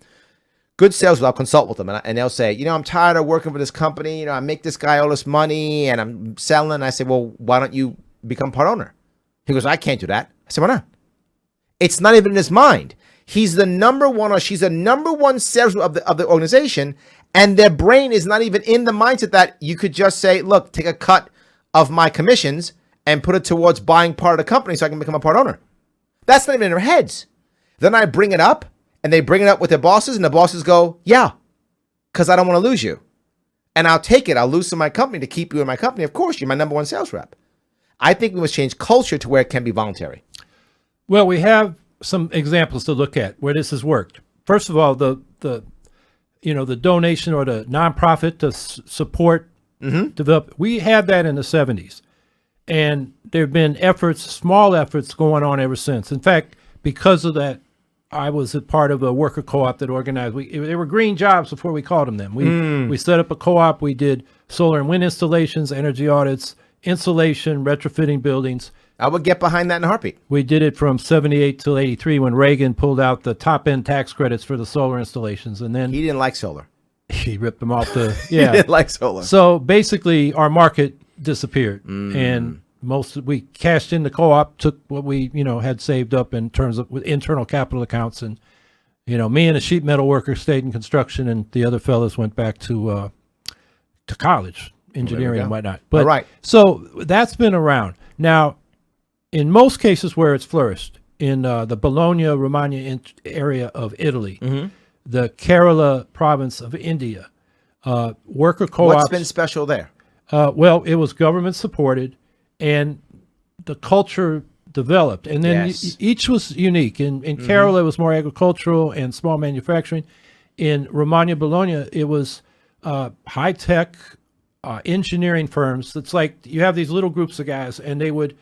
Good sales, I'll consult with them and they'll say, I'm tired of working for this company. I make this guy all this money and I'm selling. And I say, well, why don't you become part owner? He goes, I can't do that. I said, why not? It's not even in his mind. He's the number one or she's the number one sales of the organization. And their brain is not even in the mindset that you could just say, look, take a cut of my commissions and put it towards buying part of the company so I can become a part owner. That's not even in their heads. Then I bring it up. And they bring it up with their bosses, and the bosses go, yeah, because I don't want to lose you. And I'll take it. I'll lose some of my company to keep you in my company. Of course, you're my number one sales rep. I think we must change culture to where it can be voluntary. Well, we have some examples to look at where this has worked. First of all, the donation or the nonprofit to support develop. We had that in the 70s. And there have been small efforts going on ever since. In fact, because of that, I was a part of a worker co-op that organized. They were green jobs before we called them. We set up a co-op. We did solar and wind installations, energy audits, insulation, retrofitting buildings. I would get behind that in a heartbeat. We did it from 78 till 83 when Reagan pulled out the top-end tax credits for the solar installations. And then he didn't like solar. He ripped them off the, He didn't like solar. So basically our market disappeared. And we cashed in the co-op, took what we, had saved up in terms of with internal capital accounts. And, me and a sheet metal worker stayed in construction and the other fellas went back to college, engineering and whatnot. But right. So that's been around. Now, in most cases where it's flourished, in the Bologna-Romagna area of Italy, Mm-hmm. the Kerala province of India, worker co-ops. What's been special there? Well, it was government supported, and the culture developed, and then Yes. each was unique. In Kerala, it was more agricultural and small manufacturing. In Romagna, Bologna, it was high tech engineering firms. It's like you have these little groups of guys, and they would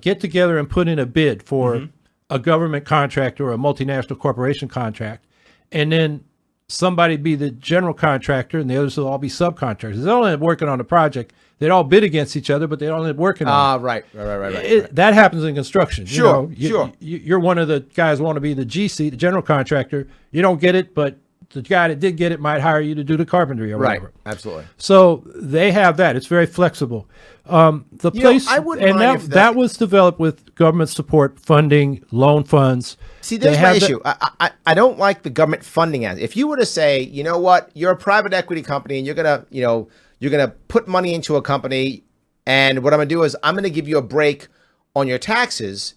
get together and put in a bid for a government contract or a multinational corporation contract, and then somebody be the general contractor and the others will all be subcontractors. They don't end up working on the project. They'd all bid against each other, but they don't end up working on it. Right. That happens in construction. Sure, Sure. You're one of the guys who want to be the GC, the general contractor. You don't get it, but the guy that did get it might hire you to do the carpentry or whatever. Right, absolutely. So they have that. It's very flexible. The place, I wouldn't and mind if that was developed with government support, funding, loan funds. See, there's my issue. I don't like the government funding it. If you were to say, you know what, you're a private equity company and you're gonna put money into a company, and what I'm gonna do is I'm gonna give you a break on your taxes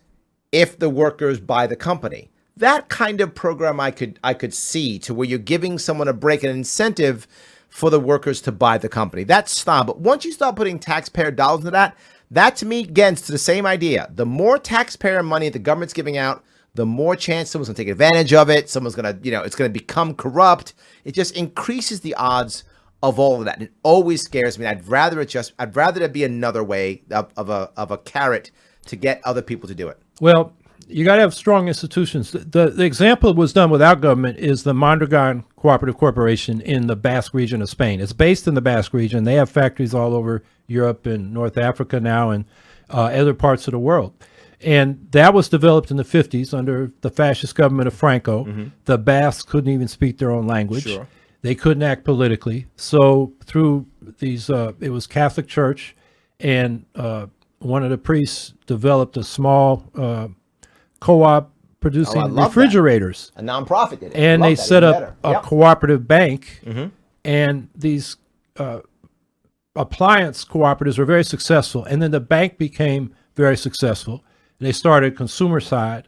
if the workers buy the company. That kind of program I could see, to where you're giving someone a break, an incentive for the workers to buy the company. That's fine. But once you start putting taxpayer dollars into that to me gets to the same idea. The more taxpayer money the government's giving out, the more chance someone's gonna take advantage of it. Someone's gonna, it's gonna become corrupt. It just increases the odds of all of that. And it always scares me. I'd rather there be another way of a carrot to get other people to do it. Well, you got to have strong institutions. The example that was done without government is the Mondragon Cooperative Corporation in the Basque region of Spain. It's based in the Basque region. They have factories all over Europe and North Africa now, and other parts of the world. And that was developed in the 50s under the fascist government of Franco. Mm-hmm. The Basques couldn't even speak their own language. Sure. They couldn't act politically. So through these, it was Catholic Church, and one of the priests developed a small co-op producing refrigerators. That. A nonprofit did it. And they set up a cooperative bank, and these appliance cooperatives were very successful. And then the bank became very successful. They started consumer side,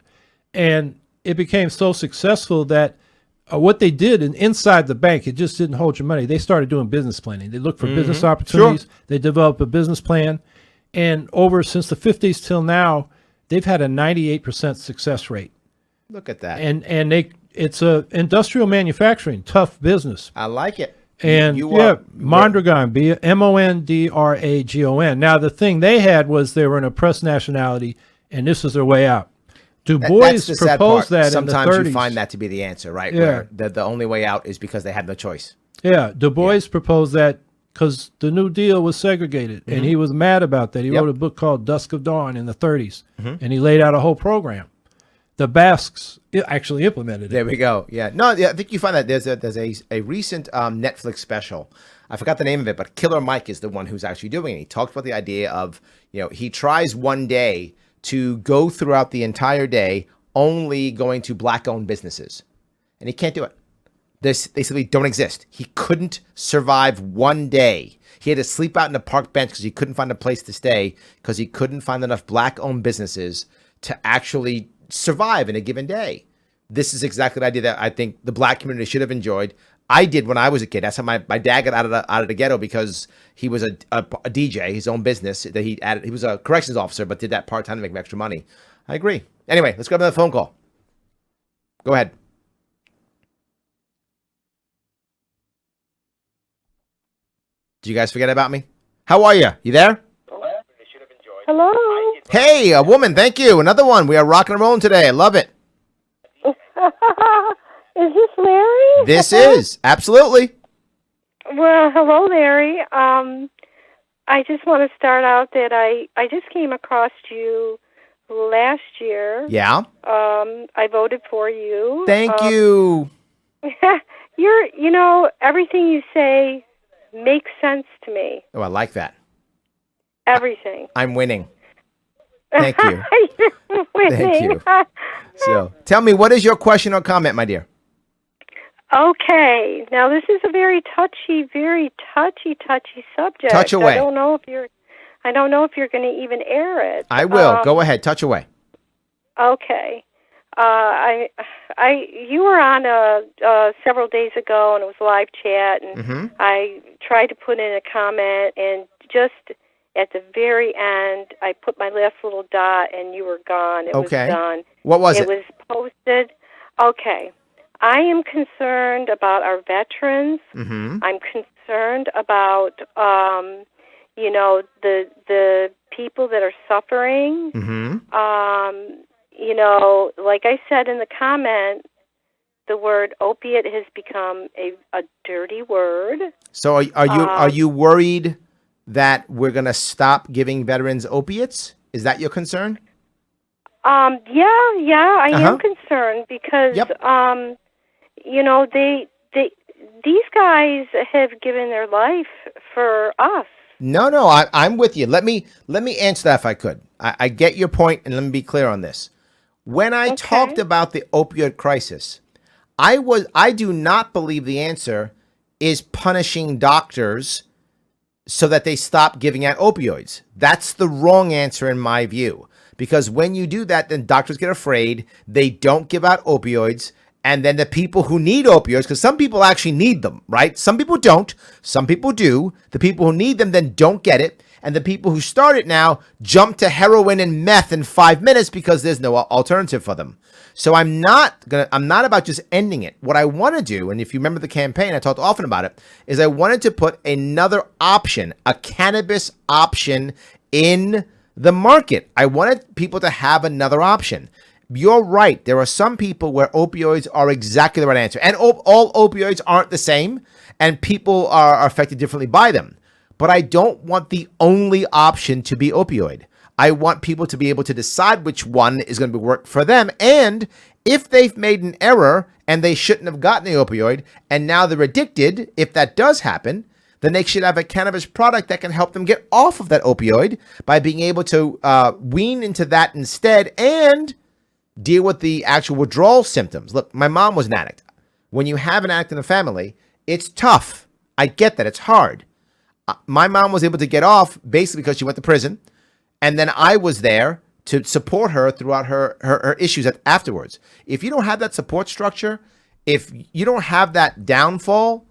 and it became so successful that what they did inside the bank, it just didn't hold your money. They started doing business planning. They looked for business opportunities. Sure. They developed a business plan. And since the 50s till now, they've had a 98% success rate. Look at that. And it's a industrial manufacturing, tough business. I like it. And Mondragon, Mondragon. Now, the thing they had was they were an oppressed nationality, and this was their way out. Du Bois proposed that sometimes in the 30s. You find that to be the answer, right? Yeah. Where the only way out is because they had no choice. Yeah, Du Bois proposed that because the New Deal was segregated, and he was mad about that. He wrote a book called Dusk of Dawn in the 30s, and he laid out a whole program. The Basques actually implemented it. There we go. Yeah. No, I think you find that there's a recent Netflix special. I forgot the name of it, but Killer Mike is the one who's actually doing it. He talks about the idea of, he tries one day to go throughout the entire day only going to black-owned businesses, and he can't do it. They simply don't exist. He couldn't survive one day. He had to sleep out in a park bench because he couldn't find a place to stay, because he couldn't find enough black-owned businesses to actually survive in a given day. This is exactly the idea that I think the black community should have enjoyed. I did when I was a kid. That's how my dad got out of the ghetto, because he was a DJ, his own business that he added. He was a corrections officer, but did that part-time to make extra money. I agree. Anyway, let's go to another phone call. Go ahead. Did you guys forget about me? How are you? You there? Hello. Hey, a woman. Thank you. Another one. We are rocking and rolling today. I love it. Is this Larry? This is. Absolutely. Well, hello, Larry. I just want to start out that I just came across you last year. Yeah. I voted for you. Thank you. Everything you say makes sense to me. Oh, I like that. Everything. I'm winning. Thank you. You're winning. Thank you. So, tell me, what is your question or comment, my dear? Okay. Now, this is a very touchy subject. Touch away. I don't know if you're going to even air it. I will. Go ahead. Touch away. Okay. You were on several days ago, and it was a live chat, and I tried to put in a comment, and just at the very end, I put my last little dot, and you were gone. It was done. What was it? It was posted. Okay. I am concerned about our veterans. I'm concerned about, the people that are suffering. Like I said in the comment, the word opiate has become a dirty word. So are you worried that we're going to stop giving veterans opiates? Is that your concern? I am concerned because these guys have given their life for us. No, I'm with you. Let me answer that if I could. I get your point, and let me be clear on this. When I talked about the opioid crisis, I do not believe the answer is punishing doctors so that they stop giving out opioids. That's the wrong answer in my view. Because when you do that, then doctors get afraid, they don't give out opioids, and then the people who need opioids, because some people actually need them, right? Some people don't, some people do. The people who need them then don't get it, and the people who start it now jump to heroin and meth in 5 minutes because there's no alternative for them. So I'm not about just ending it. What I want to do, and if you remember the campaign, I talked often about it, is I wanted to put another option, a cannabis option in the market. I wanted people to have another option. You're right. There are some people where opioids are exactly the right answer. And all opioids aren't the same, and people are affected differently by them. But I don't want the only option to be opioid. I want people to be able to decide which one is going to work for them. And if they've made an error and they shouldn't have gotten the opioid, and now they're addicted, if that does happen, then they should have a cannabis product that can help them get off of that opioid by being able to wean into that instead and deal with the actual withdrawal symptoms. Look, my mom was an addict. When you have an addict in the family, it's tough. I get that. It's hard. My mom was able to get off basically because she went to prison. And then I was there to support her throughout her issues afterwards. If you don't have that support structure, if you don't have that downfall,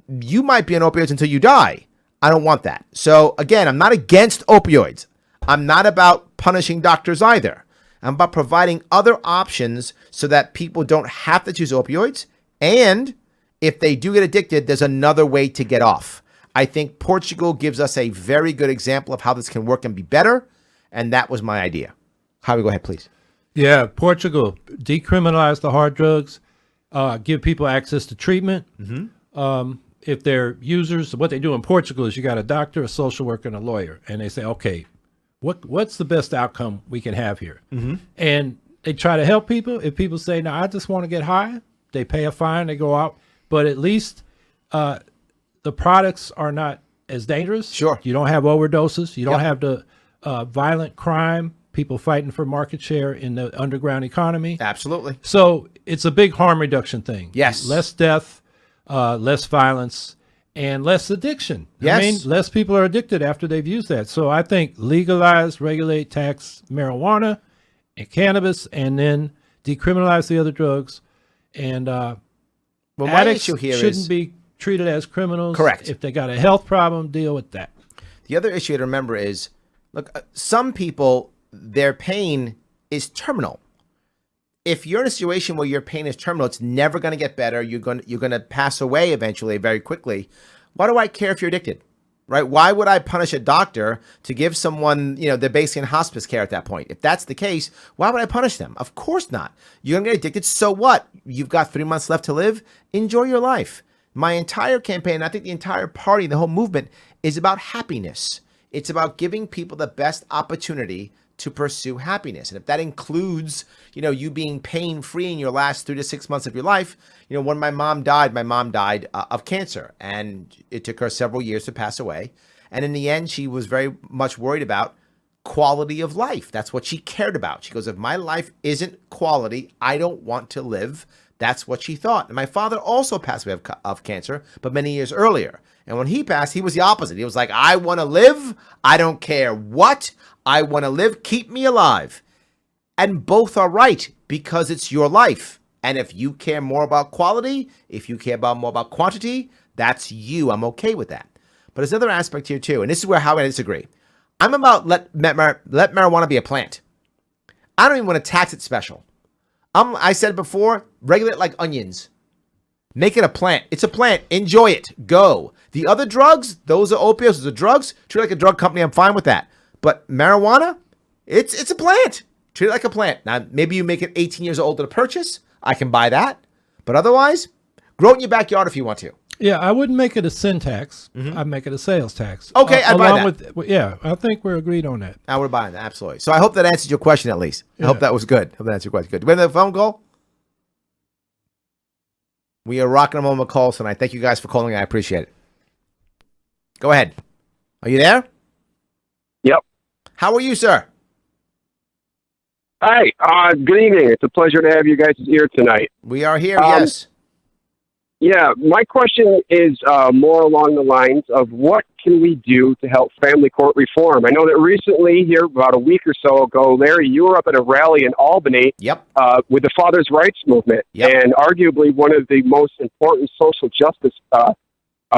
you might be on opioids until you die. I don't want that. So again, I'm not against opioids. I'm not about punishing doctors either. I'm about providing other options so that people don't have to choose opioids. And if they do get addicted, there's another way to get off. I think Portugal gives us a very good example of how this can work and be better. And that was my idea. Howie, go ahead, please. Yeah, Portugal, decriminalize the hard drugs, give people access to treatment. If they're users, what they do in Portugal is you got a doctor, a social worker, and a lawyer. And they say, okay, what's the best outcome we can have here? And they try to help people. If people say, no, I just want to get high, they pay a fine, they go out. But at least the products are not as dangerous. Sure. You don't have overdoses. You don't have the violent crime, people fighting for market share in the underground economy. Absolutely. So it's a big harm reduction thing. Yes. Less death, less violence, and less addiction. Yes. I mean, less people are addicted after they've used that. So I think legalize, regulate, tax marijuana and cannabis, and then decriminalize the other drugs. And well, my addicts issue here shouldn't be treated as criminals. Correct. If they got a health problem, deal with that. The other issue to remember is, look, some people, their pain is terminal. If you're in a situation where your pain is terminal, it's never going to get better. You're going to pass away eventually, very quickly. Why do I care if you're addicted, right? Why would I punish a doctor to give someone, they're basically in hospice care at that point? If that's the case, why would I punish them? Of course not. You're going to get addicted. So what? You've got 3 months left to live. Enjoy your life. My entire campaign, I think the entire party, the whole movement is about happiness. It's about giving people the best opportunity to pursue happiness. And if that includes, you being pain-free in your last 3 to 6 months of your life, when my mom died of cancer, and it took her several years to pass away. And in the end, she was very much worried about quality of life. That's what she cared about. She goes, if my life isn't quality, I don't want to live. That's what she thought. And my father also passed away of cancer, but many years earlier. And when he passed, he was the opposite. He was like, I want to live. I don't care what. I want to live. Keep me alive. And both are right because it's your life. And if you care more about quality, if you care more about quantity, that's you. I'm okay with that. But there's another aspect here too, and this is where Howie and I disagree. I'm about let marijuana be a plant. I don't even want to tax it special. I said before, regulate it like onions. Make it a plant. It's a plant. Enjoy it. Go. The other drugs, those are opiates, those are drugs. Treat it like a drug company. I'm fine with that. But marijuana, it's a plant. Treat it like a plant. Now, maybe you make it 18 years old to purchase. I can buy that. But otherwise, grow it in your backyard if you want to. Yeah, I wouldn't make it a sin tax. I'd make it a sales tax. Okay, I buy that. Yeah, I think we're agreed on that. We're buying that, absolutely. So I hope that answered your question at least. I hope that was good. I hope that answered your question. Good. Do we have another phone call? We are rocking them on the calls tonight. Thank you guys for calling. I appreciate it. Go ahead. Are you there? Yep. How are you, sir? Hi. Good evening. It's a pleasure to have you guys here tonight. We are here, yes. Yeah, my question is more along the lines of what can we do to help family court reform? I know that recently, here about a week or so ago, Larry, you were up at a rally in Albany with the Fathers' Rights Movement, and arguably one of the most important social justice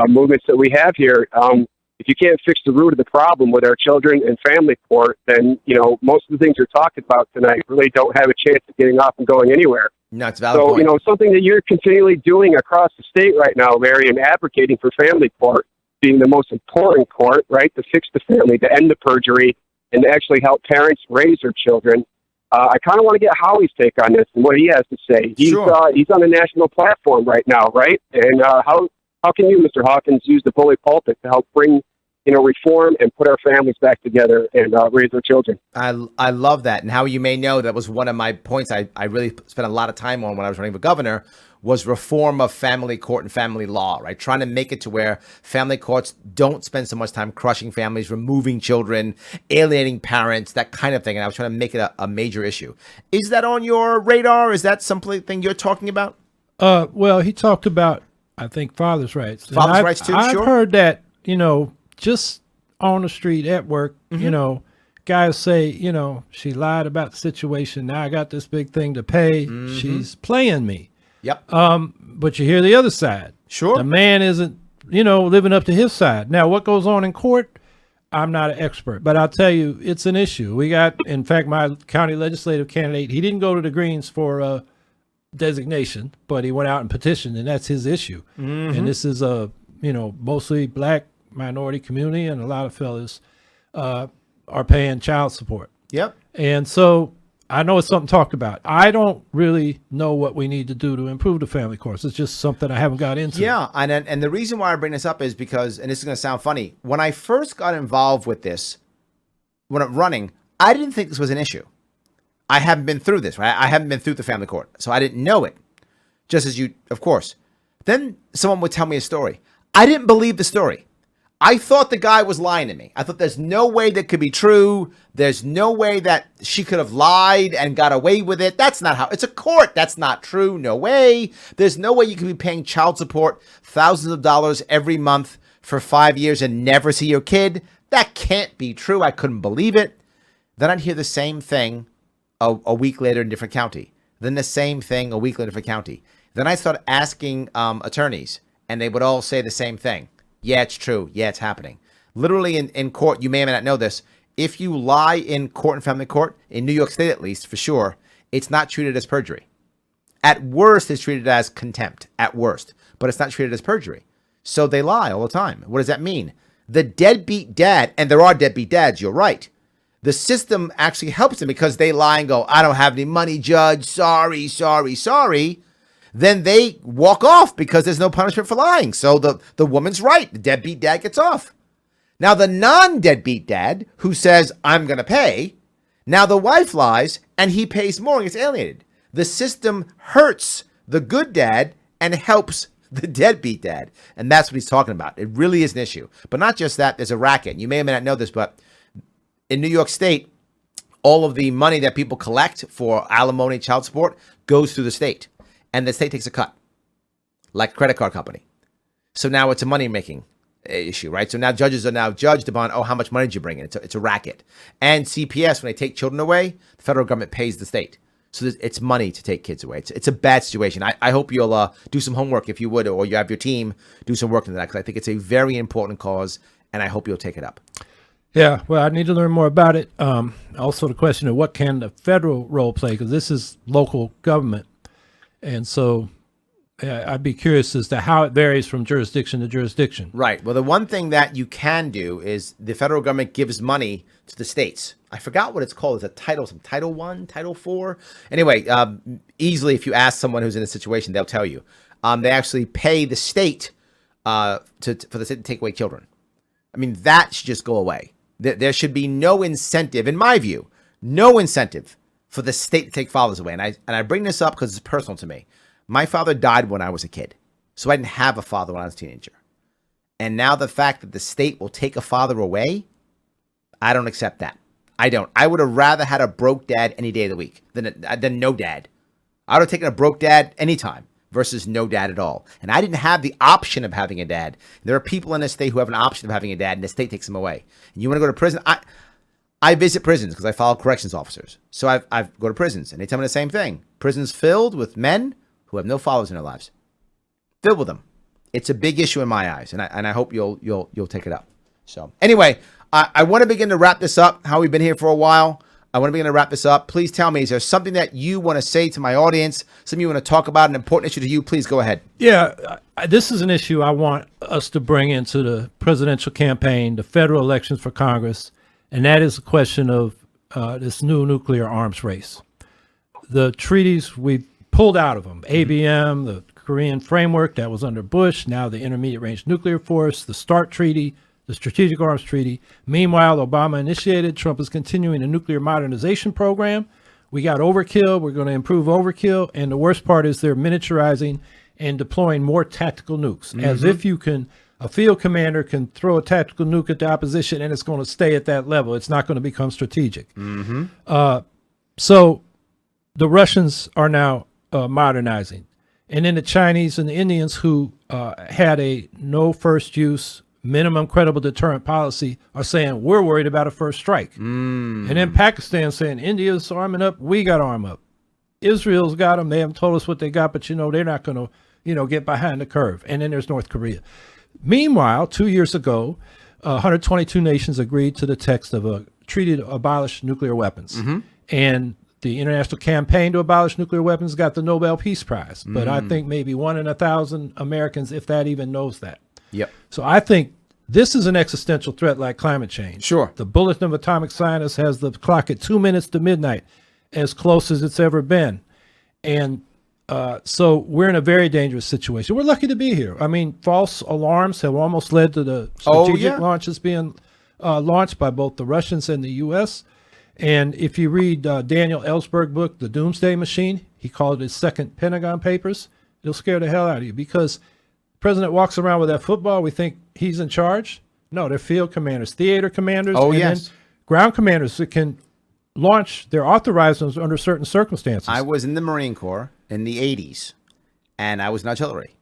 movements that we have here. If you can't fix the root of the problem with our children and family court, then, you know, most of the things you're talking about tonight really don't have a chance of getting off and going anywhere. No, it's a valid point. point. You know, something that you're continually doing across the state right now, Larry, and advocating for family court being the most important court, right, to fix the family, to end the perjury, and to actually help parents raise their children. I kind of want to get Howie's take on this and what he has to say. He's on a national platform right now, right? And how can you, Mr. Hawkins, use the bully pulpit to help bring, you know, reform and put our families back together and raise our children? I love that. And how you may know, that was one of my points I really spent a lot of time on when I was running for governor, was reform of family court and family law, right? Trying to make it to where family courts don't spend so much time crushing families, removing children, alienating parents, that kind of thing. And I was trying to make it a major issue. Is that on your radar? Is that something you're talking about? Well, he talked about, I think, fathers' rights. Fathers' rights too, I've sure. heard that, you know, just on the street at work, you know, guys say, you know, she lied about the situation. Now I got this big thing to pay. She's playing me. Yep. But you hear the other side. Sure. The man isn't, you know, living up to his side. Now, what goes on in court, I'm not an expert, but I'll tell you, it's an issue. We got, in fact, my county legislative candidate, he didn't go to the Greens for designation, but he went out and petitioned, and that's his issue. And this is a, you know, mostly black minority community, and a lot of fellas are paying child support. Yep. And so I know it's something talked about. I don't really know what we need to do to improve the family courts. It's just something I haven't got into. Yeah, and the reason why I bring this up is because, and this is going to sound funny, when I first got involved with this, when I'm running, I didn't think this was an issue. I haven't been through this, right? I haven't been through the family court, so I didn't know it. Just as you, of course. Then someone would tell me a story. I didn't believe the story. I thought the guy was lying to me. I thought there's no way that could be true. There's no way that she could have lied and got away with it. That's not how, it's a court. That's not true. No way. There's no way you could be paying child support thousands of dollars every month for 5 years and never see your kid. That can't be true. I couldn't believe it. Then I'd hear the same thing a week later in a different county. Then the same thing a week later in a different county. Then I started asking attorneys, and they would all say the same thing. Yeah, it's true. Yeah, it's happening. Literally in court, you may or may not know this. If you lie in court and family court, in New York State at least, for sure, it's not treated as perjury. At worst, it's treated as contempt. At worst. But it's not treated as perjury. So they lie all the time. What does that mean? The deadbeat dad, and there are deadbeat dads, you're right. The system actually helps them because they lie and go, I don't have any money, judge. Sorry. Then they walk off because there's no punishment for lying. So the woman's right. The deadbeat dad gets off. Now the non-deadbeat dad who says, I'm going to pay, now the wife lies and he pays more and gets alienated. The system hurts the good dad and helps the deadbeat dad. And that's what he's talking about. It really is an issue. But not just that, there's a racket. You may or may not know this, but in New York State, all of the money that people collect for alimony, child support goes through the state. And the state takes a cut, like a credit card company. So now it's a money-making issue, right? So now judges are now judged upon, how much money did you bring in? It's a racket. And CPS, when they take children away, the federal government pays the state. So it's money to take kids away. It's a bad situation. I hope you'll do some homework, if you would, or you have your team do some work into that, because I think it's a very important cause, and I hope you'll take it up. Yeah, well, I need to learn more about it. Also, the question of what can the federal role play, because this is local government. And so I'd be curious as to how it varies from jurisdiction to jurisdiction. Right. Well, the one thing that you can do is the federal government gives money to the states. I forgot what it's called. It's a title, some Title I, Title IV. Anyway, easily, if you ask someone who's in a situation, they'll tell you. They actually pay the state for the state to take away children. I mean, that should just go away. There should be no incentive, in my view, no incentive for the state to take fathers away. And I bring this up because it's personal to me. My father died when I was a kid, so I didn't have a father when I was a teenager. And now the fact that the state will take a father away, I don't accept that. I don't. I would have rather had a broke dad any day of the week than no dad. I would have taken a broke dad anytime versus no dad at all. And I didn't have the option of having a dad. There are people in this state who have an option of having a dad, and the state takes them away. And you want to go to prison? I visit prisons because I follow corrections officers. So I go to prisons, and they tell me the same thing. Prisons filled with men who have no fathers in their lives. Filled with them. It's a big issue in my eyes, and I hope you'll take it up. So anyway, I want to begin to wrap this up. How we've been here for a while. I want to begin to wrap this up. Please tell me, is there something that you want to say to my audience? Something you want to talk about, an important issue to you? Please go ahead. Yeah, this is an issue I want us to bring into the presidential campaign, the federal elections for Congress, and that is the question of this new nuclear arms race. The treaties, we pulled out of them. ABM, the Korean framework that was under Bush, now the Intermediate Range Nuclear Force, the START Treaty, the Strategic Arms Treaty. Meanwhile, Obama initiated, Trump is continuing a nuclear modernization program. We got overkill. We're going to improve overkill. And the worst part is they're miniaturizing and deploying more tactical nukes, as if a field commander can throw a tactical nuke at the opposition and it's going to stay at that level. It's not going to become strategic. So the Russians are now modernizing. And then the Chinese and the Indians, who had a no first use, minimum credible deterrent policy, are saying we're worried about a first strike. And then Pakistan saying India's arming up, we got to arm up. Israel's got them. They haven't told us what they got, but they're not going to get behind the curve. And then there's North Korea. Meanwhile, 2 years ago, 122 nations agreed to the text of a treaty to abolish nuclear weapons. And the international campaign to abolish nuclear weapons got the Nobel Peace Prize. But I think maybe 1 in 1,000 Americans, if that, even knows that. Yep. So I think this is an existential threat like climate change. Sure. The Bulletin of Atomic Scientists has the clock at 2 minutes to midnight, as close as it's ever been. And so we're in a very dangerous situation. We're lucky to be here. I mean, false alarms have almost led to the strategic launches being launched by both the Russians and the U.S. And if you read Daniel Ellsberg's book, The Doomsday Machine, he called it his second Pentagon Papers, it'll scare the hell out of you, because the president walks around with that football. We think he's in charge. No, they're field commanders, theater commanders, and then ground commanders that can launch. They're authorized under certain circumstances. I was in the Marine Corps in the 80s, and I was in artillery.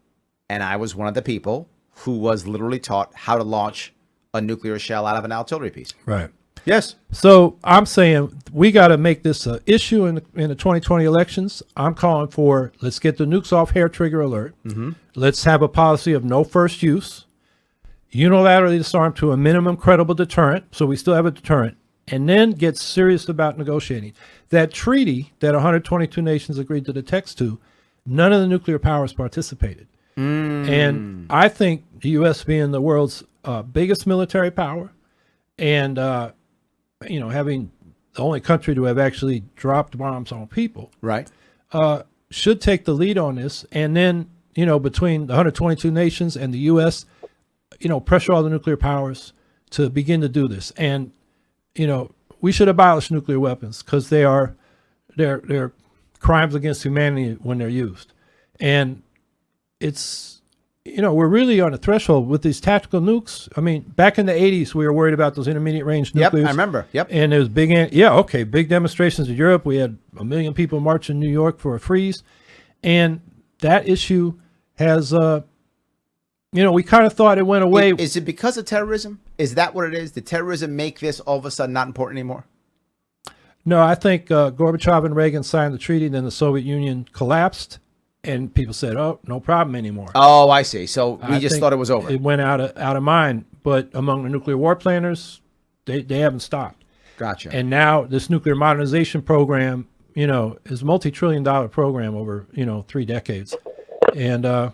And I was one of the people who was literally taught how to launch a nuclear shell out of an artillery piece. Right. Yes. So I'm saying we got to make this an issue in the 2020 elections. I'm calling for, let's get the nukes off hair trigger alert. Let's have a policy of no first use, unilaterally disarm to a minimum credible deterrent, so we still have a deterrent, and then get serious about negotiating. That treaty that 122 nations agreed to the text to, none of the nuclear powers participated. And I think the U.S. being the world's biggest military power, and having the only country to have actually dropped bombs on people, right, should take the lead on this. And then, between the 122 nations and the U.S., pressure all the nuclear powers to begin to do this. And, we should abolish nuclear weapons because they're crimes against humanity when they're used. And it's, we're really on a threshold with these tactical nukes. I mean, back in the 80s, we were worried about those intermediate range nuclears. Yep, I remember. Yep. And there was big demonstrations in Europe. We had 1 million people march in New York for a freeze. And that issue has we kind of thought it went away. Is it because of terrorism? Is that what it is? Did terrorism make this all of a sudden not important anymore? No, I think Gorbachev and Reagan signed the treaty, then the Soviet Union collapsed, and people said, "Oh, no problem anymore." Oh, I see. So we just thought it was over. It went out of mind. But among the nuclear war planners, they haven't stopped. Gotcha. And now this nuclear modernization program, is a multi-trillion-dollar program over 3 decades, and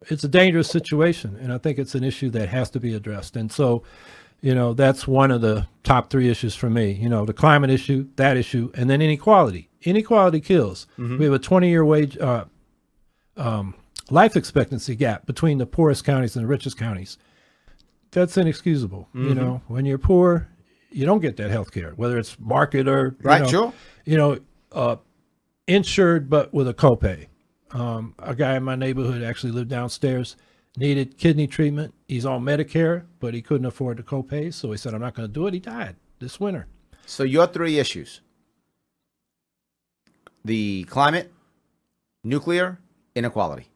it's a dangerous situation, and I think it's an issue that has to be addressed. And so, that's one of the top 3 issues for me. The climate issue, that issue, and then inequality. Inequality kills. Mm-hmm. We have a 20-year wage life expectancy gap between the poorest counties and the richest counties. That's inexcusable. Mm-hmm. When you're poor, you don't get that health care, whether it's market or sure. Insured but with a copay. A guy in my neighborhood actually lived downstairs, needed kidney treatment. He's on Medicare, but he couldn't afford the copay, so he said, "I'm not going to do it." He died this winter. So your 3 issues: the climate, nuclear, inequality.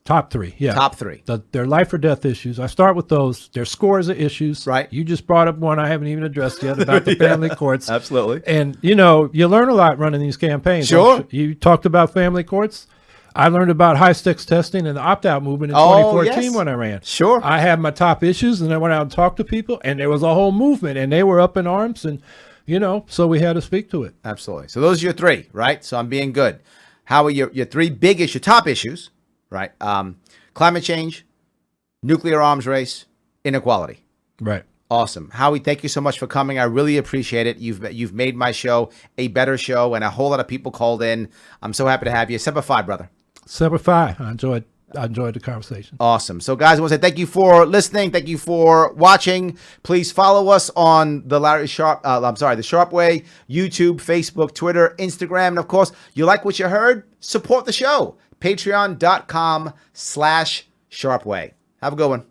Top 3, yeah. Top 3. They're life or death issues. I start with those. There's scores of issues. Right. You just brought up one I haven't even addressed yet about the family courts. Absolutely. And, you learn a lot running these campaigns. Sure. You talked about family courts. I learned about high-stakes testing and the opt-out movement in 2014 when I ran. Sure. I had my top issues, and I went out and talked to people, and there was a whole movement, and they were up in arms, and, so we had to speak to it. Absolutely. So those are your 3, right? So I'm being good. How are your 3 big issues, top issues, right? Climate change, nuclear arms race, inequality. Right. Awesome. Howie, thank you so much for coming. I really appreciate it. You've made my show a better show, and a whole lot of people called in. I'm so happy to have you. Semper Fi, brother. Semper Fi. I enjoyed the conversation. Awesome. So, guys, I want to say thank you for listening. Thank you for watching. Please follow us on the the Sharpe Way, YouTube, Facebook, Twitter, Instagram. And, of course, you like what you heard? Support the show. Patreon.com/Sharpe Way. Have a good one.